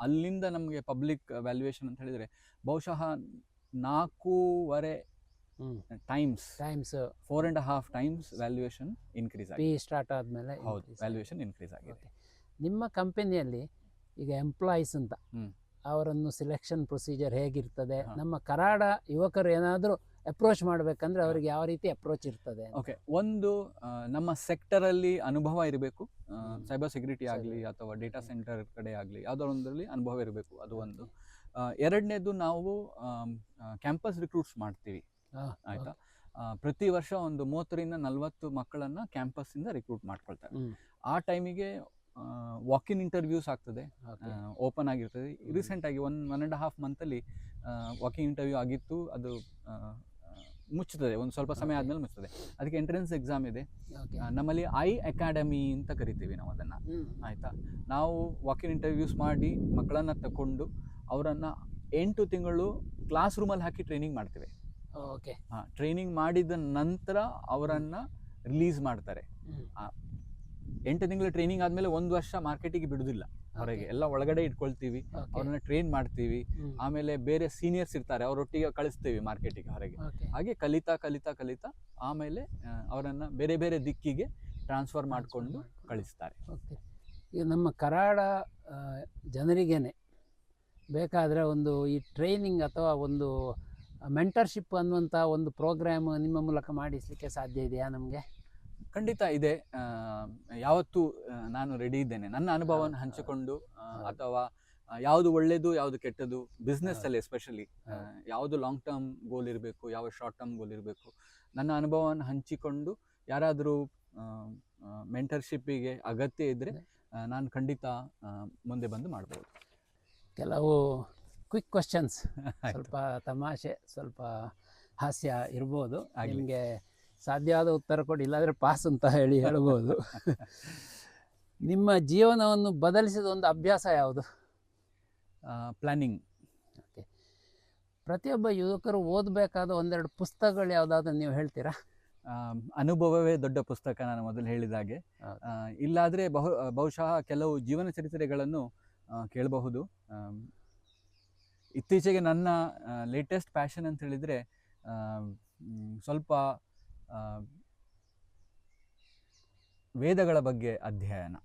ಅಲ್ಲಿಂದ ನಮಗೆ ಪಬ್ಲಿಕ್ ವ್ಯಾಲ್ಯೂಯೇಷನ್ ಅಂತ ಹೇಳಿದ್ರೆ ಬಹುಶಃ 4.5 ಟೈಮ್ಸ್ 4.5 ಟೈಮ್ಸ್ ವ್ಯಾಲ್ಯೂಯೇಷನ್ ಇನ್ಕ್ರೀಸ್ ಆಗಿದೆ. ಸ್ಟಾರ್ಟ್ ಆದ್ಮೇಲೆ ವ್ಯಾಲ್ಯೂಯೇಷನ್ ಇನ್ಕ್ರೀಸ್ ಆಗಿದೆ. ನಿಮ್ಮ ಕಂಪನಿಯಲ್ಲಿ ಈಗ ಎಂಪ್ಲಾಯೀಸ್ ಅಂತ ಅವರನ್ನು ಸಿಲೆಕ್ಷನ್ ಪ್ರೊಸೀಜರ್ ಹೇಗಿರ್ತದೆ? ನಮ್ಮ ಕರಾಡ ಯುವಕರು ಏನಾದರೂ ಅಪ್ರೋಚ್ ಮಾಡ್ಬೇಕಂದ್ರೆ ಅವ್ರಿಗೆ ಯಾವ ರೀತಿ ಅಪ್ರೋಚ್ ಇರ್ತದೆ? ಓಕೆ, ಒಂದು ನಮ್ಮ ಸೆಕ್ಟರ್ ಅಲ್ಲಿ ಅನುಭವ ಇರಬೇಕು. ಸೈಬರ್ ಸೆಕ್ಯೂರಿಟಿ ಆಗಲಿ ಅಥವಾ ಡೇಟಾ ಸೆಂಟರ್ ಕಡೆ ಆಗಲಿ ಯಾವುದೋ ಒಂದರಲ್ಲಿ ಅನುಭವ ಇರಬೇಕು, ಅದು ಒಂದು. ಎರಡನೇದು ನಾವು ಕ್ಯಾಂಪಸ್ ರಿಕ್ರೂಟ್ಸ್ ಮಾಡ್ತೀವಿ. ಆಯ್ತಾ, ಪ್ರತಿ ವರ್ಷ ಒಂದು 30ರಿಂದ 40 ಮಕ್ಕಳನ್ನ ಕ್ಯಾಂಪಸ್ ಇಂದ ರಿಕ್ರೂಟ್ ಮಾಡ್ಕೊಳ್ತಾರೆ. ಆ ಟೈಮಿಗೆ ವಾಕ್-ಇನ್ ಇಂಟರ್ವ್ಯೂಸ್ ಆಗ್ತದೆ, ಓಪನ್ ಆಗಿರ್ತದೆ. ರೀಸೆಂಟ್ ಆಗಿ 1.5 ಮಂತಲ್ಲಿ ವಾಕ್-ಇನ್ ಇಂಟರ್ವ್ಯೂ ಆಗಿತ್ತು. ಅದು ಮುಚ್ಚುತ್ತದೆ, ಒಂದು ಸ್ವಲ್ಪ ಸಮಯ ಆದ್ಮೇಲೆ ಮುಚ್ಚುತ್ತದೆ. ಅದಕ್ಕೆ ಎಂಟ್ರೆನ್ಸ್ ಎಕ್ಸಾಮ್ ಇದೆ. ನಮ್ಮಲ್ಲಿ iAcademy ಅಂತ ಕರಿತೀವಿ ನಾವು ಅದನ್ನ. ಆಯ್ತಾ, ನಾವು ವಾಕ್-ಇನ್ ಇಂಟರ್ವ್ಯೂಸ್ ಮಾಡಿ ಮಕ್ಕಳನ್ನ ತಕೊಂಡು ಅವರನ್ನ 8 ತಿಂಗಳು ಕ್ಲಾಸ್ ರೂಮಲ್ಲಿ ಹಾಕಿ ಟ್ರೈನಿಂಗ್ ಮಾಡ್ತೇವೆ. ಟ್ರೈನಿಂಗ್ ಮಾಡಿದ ನಂತರ ಅವರನ್ನ ರಿಲೀಸ್ ಮಾಡ್ತಾರೆ. 8 ತಿಂಗಳ ಟ್ರೈನಿಂಗ್ ಆದ್ಮೇಲೆ 1 ವರ್ಷ ಮಾರ್ಕೆಟಿಗೆ ಬಿಡುದಿಲ್ಲ, ಹೊರಗೆ ಎಲ್ಲ ಒಳಗಡೆ ಇಟ್ಕೊಳ್ತೀವಿ, ಅವ್ರನ್ನ ಟ್ರೈನ್ ಮಾಡ್ತೀವಿ. ಆಮೇಲೆ ಬೇರೆ ಸೀನಿಯರ್ಸ್ ಇರ್ತಾರೆ, ಅವರೊಟ್ಟಿಗೆ ಕಳಿಸ್ತೀವಿ ಮಾರ್ಕೆಟಿಗೆ ಹೊರಗೆ. ಹಾಗೆ ಕಲಿತಾ ಆಮೇಲೆ ಅವರನ್ನ ಬೇರೆ ಬೇರೆ ದಿಕ್ಕಿಗೆ ಟ್ರಾನ್ಸ್ಫರ್ ಮಾಡಿಕೊಂಡು ಕಳಿಸ್ತಾರೆ. ಈಗ ನಮ್ಮ ಕರಾಡ ಜನರಿಗೇನೆ ಬೇಕಾದರೆ ಒಂದು ಈ ಟ್ರೈನಿಂಗ್ ಅಥವಾ ಒಂದು ಮೆಂಟರ್ಶಿಪ್ ಅನ್ನುವಂಥ ಒಂದು ಪ್ರೋಗ್ರಾಮ್ ನಿಮ್ಮ ಮೂಲಕ ಮಾಡಿಸಲಿಕ್ಕೆ ಸಾಧ್ಯ ಇದೆಯಾ? ನಮಗೆ ಖಂಡಿತ ಇದೆ. ಯಾವತ್ತೂ ನಾನು ರೆಡಿ ಇದ್ದೇನೆ ನನ್ನ ಅನುಭವವನ್ನು ಹಂಚಿಕೊಂಡು, ಅಥವಾ ಯಾವುದು ಒಳ್ಳೇದು ಯಾವುದು ಕೆಟ್ಟದ್ದು ಬಿಸ್ನೆಸ್ ಅಲ್ಲಿ ಎಸ್ಪೆಷಲಿ ಯಾವುದು ಲಾಂಗ್ ಟರ್ಮ್ ಗೋಲ್ ಇರಬೇಕು, ಯಾವ ಶಾರ್ಟ್ ಟರ್ಮ್ ಗೋಲ್ ಇರಬೇಕು, ನನ್ನ ಅನುಭವವನ್ನು ಹಂಚಿಕೊಂಡು ಯಾರಾದರೂ ಮೆಂಟರ್ಶಿಪ್ಪಿಗೆ ಅಗತ್ಯ ಇದ್ದರೆ ನಾನು ಖಂಡಿತ ಮುಂದೆ ಬಂದು ಮಾಡ್ಬೋದು. ಕೆಲವು ಕ್ವಿಕ್ ಕ್ವಶನ್ಸ್, ಸ್ವಲ್ಪ ತಮಾಷೆ, ಸ್ವಲ್ಪ ಹಾಸ್ಯ ಇರ್ಬೋದು. ನಿಮಗೆ ಸಾಧ್ಯವಾದ ಉತ್ತರ ಕೊಡಿ, ಇಲ್ಲಾಂದರೆ ಪಾಸ್ ಅಂತ ಹೇಳ್ಬೋದು. ನಿಮ್ಮ ಜೀವನವನ್ನು ಬದಲಿಸಿದ ಒಂದು ಅಭ್ಯಾಸ ಯಾವುದು? ಪ್ಲಾನಿಂಗ್. ಓಕೆ, ಪ್ರತಿಯೊಬ್ಬ ಯುವಕರು ಓದಬೇಕಾದ 1-2 ಪುಸ್ತಕಗಳು ಯಾವುದಾದ್ರೂ ನೀವು ಹೇಳ್ತೀರಾ? ಅನುಭವವೇ ದೊಡ್ಡ ಪುಸ್ತಕ, ನಾನು ಮೊದಲು ಹೇಳಿದಾಗೆ. ಇಲ್ಲಾದರೆ ಬಹುಶಃ ಕೆಲವು ಜೀವನ ಚರಿತ್ರೆಗಳನ್ನು ಕೇಳಬಹುದು. ಇತ್ತೀಚೆಗೆ ನನ್ನ ಲೇಟೆಸ್ಟ್ ಪ್ಯಾಷನ್ ಅಂತ ಹೇಳಿದರೆ ಸ್ವಲ್ಪ ವೇದಗಳ ಬಗ್ಗೆ ಅಧ್ಯಯನ.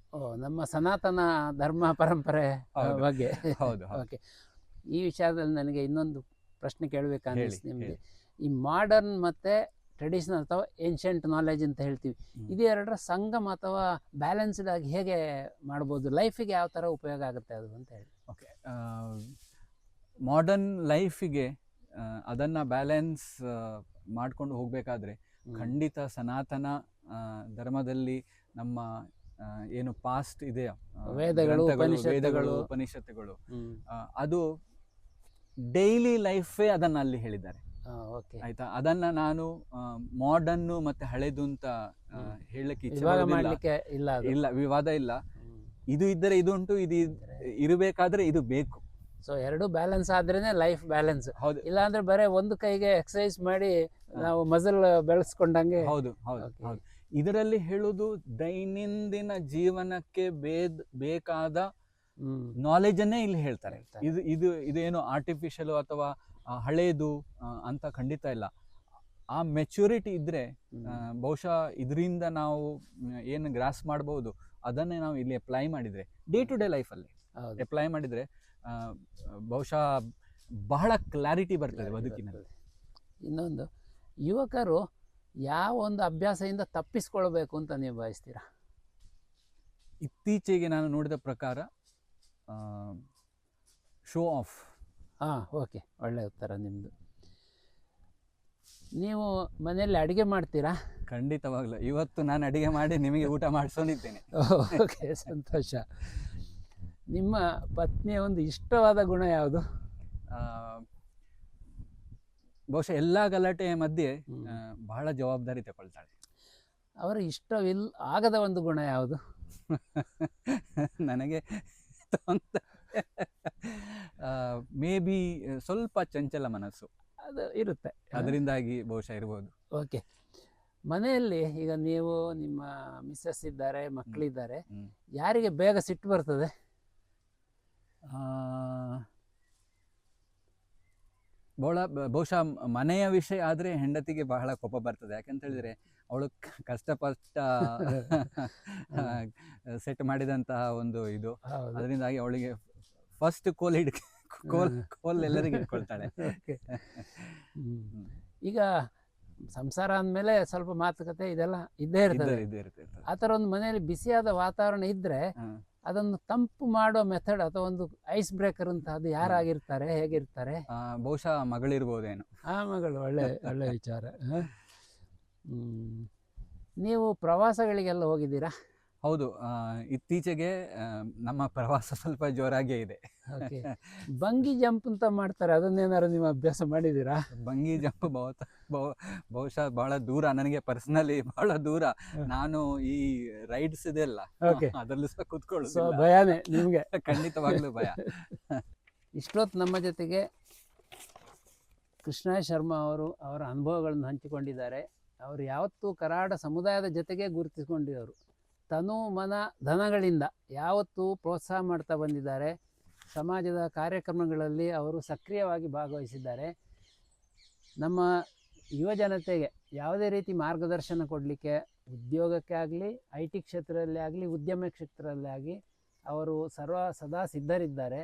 ನಮ್ಮ ಸನಾತನ ಧರ್ಮ ಪರಂಪರೆ ಬಗ್ಗೆ. ಹೌದು. ಓಕೆ, ಈ ವಿಷಯದಲ್ಲಿ ನನಗೆ ಇನ್ನೊಂದು ಪ್ರಶ್ನೆ ಕೇಳಬೇಕನ್ನಿಸ್ತು ನಿಮಗೆ. ಈ ಮಾಡರ್ನ್ ಮತ್ತು ಟ್ರೆಡಿಷನಲ್ ಅಥವಾ ಏನ್ಷಿಯಂಟ್ ನಾಲೆಜ್ ಅಂತ ಹೇಳ್ತೀವಿ, ಇದೆರಡರ ಸಂಗಮ ಅಥವಾ ಬ್ಯಾಲೆನ್ಸ್ಡ್ ಆಗಿ ಹೇಗೆ ಮಾಡ್ಬೋದು? ಲೈಫಿಗೆ ಯಾವ ಥರ ಉಪಯೋಗ ಆಗುತ್ತೆ ಅದು ಅಂತ ಹೇಳಿ. ಓಕೆ, ಮಾಡರ್ನ್ ಲೈಫಿಗೆ ಅದನ್ನು ಬ್ಯಾಲೆನ್ಸ್ ಮಾಡ್ಕೊಂಡು ಹೋಗಬೇಕಾದ್ರೆ ಖಂಡಿತ ಸನಾತನ ಧರ್ಮದಲ್ಲಿ ನಮ್ಮ ಏನು ಪಾಸ್ಟ್ ಇದೆಯೋ ವೇದಗಳು, ಉಪನಿಷತ್ತುಗಳು. ಉಪನಿಷತ್ತುಗಳು ಅದು ಡೈಲಿ ಲೈಫೇ ಅದನ್ನ ಅಲ್ಲಿ ಹೇಳಿದ್ದಾರೆ. ಓಕೆ, ಆಯ್ತಾ, ಅದನ್ನ ನಾನು ಮಾಡರ್ನ್ ಮತ್ತೆ ಹಳೆದು ಅಂತ ಹೇಳಕ್ಕೆ ಇಚ್ಛೆ ಇವಾಗ ಪಡೋದಿಲ್ಲ. ಮಾಡ್ಲಿಕ್ಕೆ ಇಲ್ಲ ಅದು. ಇಲ್ಲ, ವಿವಾದ ಇಲ್ಲ. ಇದು ಇದ್ದರೆ ಇದು ಉಂಟು, ಇದು ಇರಬೇಕಾದ್ರೆ ಇದು ಬೇಕು. ಸೊ ಎರಡು ಬ್ಯಾಲೆನ್ಸ್ ಆದ್ರೇನೆ ಲೈಫ್ ಬ್ಯಾಲೆನ್ಸ್. ಹೌದು ಇಲ್ಲ ಅಂದ್ರೆ ಬರೇ ಒಂದು ಕೈಗೆ ಎಕ್ಸರ್ಸೈಸ್ ಮಾಡಿ ನಾವು ಮಸಲ್ ಬೆಳೆಸ್ಕೊಂಡಂಗೆ. ಹೌದು ಹೌದು Okay. ಹೌದು. ಇದರಲ್ಲಿ ಹೇಳುದು ದೈನಂದಿನ ಜೀವನಕ್ಕೆ ಬೇಕಾದ ನಾಲೆಜ್ ಅನ್ನೇ ಇಲ್ಲಿ ಹೇಳ್ತಾರೆ. ಇದೇನು ಆರ್ಟಿಫಿಷಿಯಲ್ ಅಥವಾ ಹಳೇದು ಅಂತ ಖಂಡಿತ ಇಲ್ಲ. ಆ ಮೆಚುರಿಟಿ ಇದ್ರೆ ಬಹುಶಃ ಇದರಿಂದ ನಾವು ಏನು ಗ್ರಾಸ್ ಮಾಡಬಹುದು ಅದನ್ನೇ ನಾವು ಇಲ್ಲಿ ಅಪ್ಲೈ ಮಾಡಿದ್ರೆ, ಡೇ ಟು ಡೇ ಲೈಫಲ್ಲಿ ಅಪ್ಲೈ ಮಾಡಿದ್ರೆ ಬಹುಶಃ ಬಹಳ ಕ್ಲಾರಿಟಿ ಬರ್ತದೆ ಬದುಕಿನಲ್ಲಿ. ಇನ್ನೊಂದು, ಯುವಕರು ಯಾವ ಒಂದು ಅಭ್ಯಾಸದಿಂದ ತಪ್ಪಿಸ್ಕೊಳ್ಬೇಕು ಅಂತ ನೀವು ಬಯಸ್ತೀರಾ? ಇತ್ತೀಚೆಗೆ ನಾನು ನೋಡಿದ ಪ್ರಕಾರ ಶೋ ಆಫ್. ಓಕೆ, ಒಳ್ಳೆ ಉತ್ತರ ನಿಮ್ಮದು. ನೀವು ಮನೆಯಲ್ಲಿ ಅಡುಗೆ ಮಾಡ್ತೀರಾ? ಖಂಡಿತವಾಗ್ಲೂ. ಇವತ್ತು ನಾನು ಅಡಿಗೆ ಮಾಡಿ ನಿಮಗೆ ಊಟ ಮಾಡಿಸೋನಿದ್ದೇನೆ. ಓಕೆ, ಸಂತೋಷ. ನಿಮ್ಮ ಪತ್ನಿಯ ಒಂದು ಇಷ್ಟವಾದ ಗುಣ ಯಾವುದು? ಬಹುಶಃ ಎಲ್ಲ ಗಲಾಟೆಯ ಮಧ್ಯೆ ಬಹಳ ಜವಾಬ್ದಾರಿ ತಗೊಳ್ತಾಳೆ. ಅವರ ಆಗದ ಒಂದು ಗುಣ ಯಾವುದು? ನನಗೆ ಮೇ ಬಿ ಸ್ವಲ್ಪ ಚಂಚಲ ಮನಸ್ಸು ಅದು ಇರುತ್ತೆ, ಅದರಿಂದಾಗಿ ಬಹುಶಃ ಇರ್ಬೋದು. ಓಕೆ. ಮನೆಯಲ್ಲಿ ಈಗ ನೀವು, ನಿಮ್ಮ ಮಿಸ್ಸಸ್ ಇದ್ದಾರೆ, ಮಕ್ಕಳಿದ್ದಾರೆ, ಯಾರಿಗೆ ಬೇಗ ಸಿಟ್ಟು ಬರ್ತದೆ? ಬಹುಶಃ ಮನೆಯ ವಿಷಯ ಆದ್ರೆ ಹೆಂಡತಿಗೆ ಬಹಳ ಕೋಪ ಬರ್ತದೆ. ಯಾಕಂತ ಹೇಳಿದ್ರೆ ಅವಳು ಕಷ್ಟಪಟ್ಟ ಸೆಟ್ ಮಾಡಿದಂತಹ ಒಂದು ಇದು, ಅದರಿಂದಾಗಿ ಅವಳಿಗೆ ಫಸ್ಟ್ ಕೋಲ್ ಎಲ್ಲರಿಗೆ ಇಟ್ಕೊಳ್ತಾಳೆ. ಈಗ ಸಂಸಾರ ಅಂದಮೇಲೆ ಸ್ವಲ್ಪ ಮಾತುಕತೆ ಇದೆಲ್ಲ ಇದ್ದೇ ಇರ್ತದೆ. ಆ ಥರ ಒಂದು ಮನೆಯಲ್ಲಿ ಬಿಸಿಯಾದ ವಾತಾವರಣ ಇದ್ರೆ ಅದನ್ನು ತಂಪು ಮಾಡೋ ಮೆಥಡ್ ಅಥವಾ ಒಂದು ಐಸ್ ಬ್ರೇಕರ್ ಅಂತ ಅದು ಯಾರಾಗಿರ್ತಾರೆ, ಹೇಗಿರ್ತಾರೆ? ಬಹುಶಃ ಮಗಳಿರ್ಬೋದೇನು. ಮಗಳು, ಒಳ್ಳೆ ವಿಚಾರ. ನೀವು ಪ್ರವಾಸಗಳಿಗೆಲ್ಲ ಹೋಗಿದ್ದೀರಾ? ಹೌದು, ಇತ್ತೀಚೆಗೆ ನಮ್ಮ ಪ್ರವಾಸ ಸ್ವಲ್ಪ ಜೋರಾಗೇ ಇದೆ. ಓಕೆ. ಬಂಗಿ ಜಂಪ್ ಅಂತ ಮಾಡ್ತಾರೆ, ಅದನ್ನೇನಾದ್ರು ನೀವು ಅಭ್ಯಾಸ ಮಾಡಿದ್ದೀರಾ? ಬಂಗಿ ಜಂಪ್ ಬಹುಶಃ ಬಹಳ ದೂರ, ನನಗೆ ಪರ್ಸನಲಿ ಬಹಳ ದೂರ. ನಾನು ಈ ರೈಡ್ಸ್ ಇದೆಲ್ಲ ಅದರಲ್ಲೂ ಸಹ ಕೂತ್ಕೊಳ್ಳೋದು ಭಯನೇ ನಿಮ್ಗೆ? ಖಂಡಿತವಾಗ್ಲೂ ಭಯ. ಇಷ್ಟೊತ್ತು ನಮ್ಮ ಜೊತೆಗೆ ಕೃಷ್ಣ ಶರ್ಮಾ ಅವರು ಅವರ ಅನುಭವಗಳನ್ನು ಹಂಚಿಕೊಂಡಿದ್ದಾರೆ. ಅವರು ಯಾವತ್ತೂ ಕರಾಡ ಸಮುದಾಯದ ಜೊತೆಗೆ ಗುರುತಿಸಿಕೊಂಡಿರೋರು. ತನು ಮನ ಧನಗಳಿಂದ ಯಾವತ್ತೂ ಪ್ರೋತ್ಸಾಹ ಮಾಡ್ತಾ ಬಂದಿದ್ದಾರೆ. ಸಮಾಜದ ಕಾರ್ಯಕ್ರಮಗಳಲ್ಲಿ ಅವರು ಸಕ್ರಿಯವಾಗಿ ಭಾಗವಹಿಸಿದ್ದಾರೆ. ನಮ್ಮ ಯುವಜನತೆಗೆ ಯಾವುದೇ ರೀತಿ ಮಾರ್ಗದರ್ಶನ ಕೊಡಲಿಕ್ಕೆ, ಉದ್ಯೋಗಕ್ಕೆ ಆಗಲಿ, IT ಕ್ಷೇತ್ರದಲ್ಲಿ ಆಗಲಿ, ಉದ್ಯಮ ಕ್ಷೇತ್ರದಲ್ಲಿ ಆಗಲಿ ಅವರು ಸದಾ ಸಿದ್ಧರಿದ್ದಾರೆ.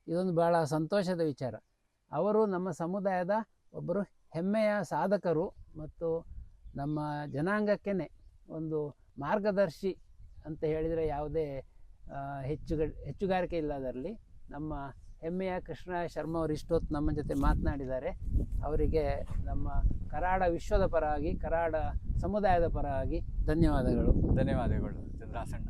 ಇದೊಂದು ಭಾಳ ಸಂತೋಷದ ವಿಚಾರ. ಅವರು ನಮ್ಮ ಸಮುದಾಯದ ಒಬ್ಬರು ಹೆಮ್ಮೆಯ ಸಾಧಕರು ಮತ್ತು ನಮ್ಮ ಜನಾಂಗಕ್ಕೇ ಒಂದು ಮಾರ್ಗದರ್ಶಿ ಅಂತ ಹೇಳಿದರೆ ಯಾವುದೇ ಹೆಚ್ಚುಗಾರಿಕೆ ಇಲ್ಲ ಅದರಲ್ಲಿ. ನಮ್ಮ ಹೆಮ್ಮೆಯ ಕೃಷ್ಣ ಶರ್ಮಾ ಅವರು ಇಷ್ಟೊತ್ತು ನಮ್ಮ ಜೊತೆ ಮಾತನಾಡಿದ್ದಾರೆ. ಅವರಿಗೆ ನಮ್ಮ ಕರಾಡ ವಿಶ್ವದ ಪರವಾಗಿ, ಕರಾಡ ಸಮುದಾಯದ ಪರವಾಗಿ ಧನ್ಯವಾದಗಳು. ಧನ್ಯವಾದಗಳು ಚಂದ್ರಾಸಣ್ಣ.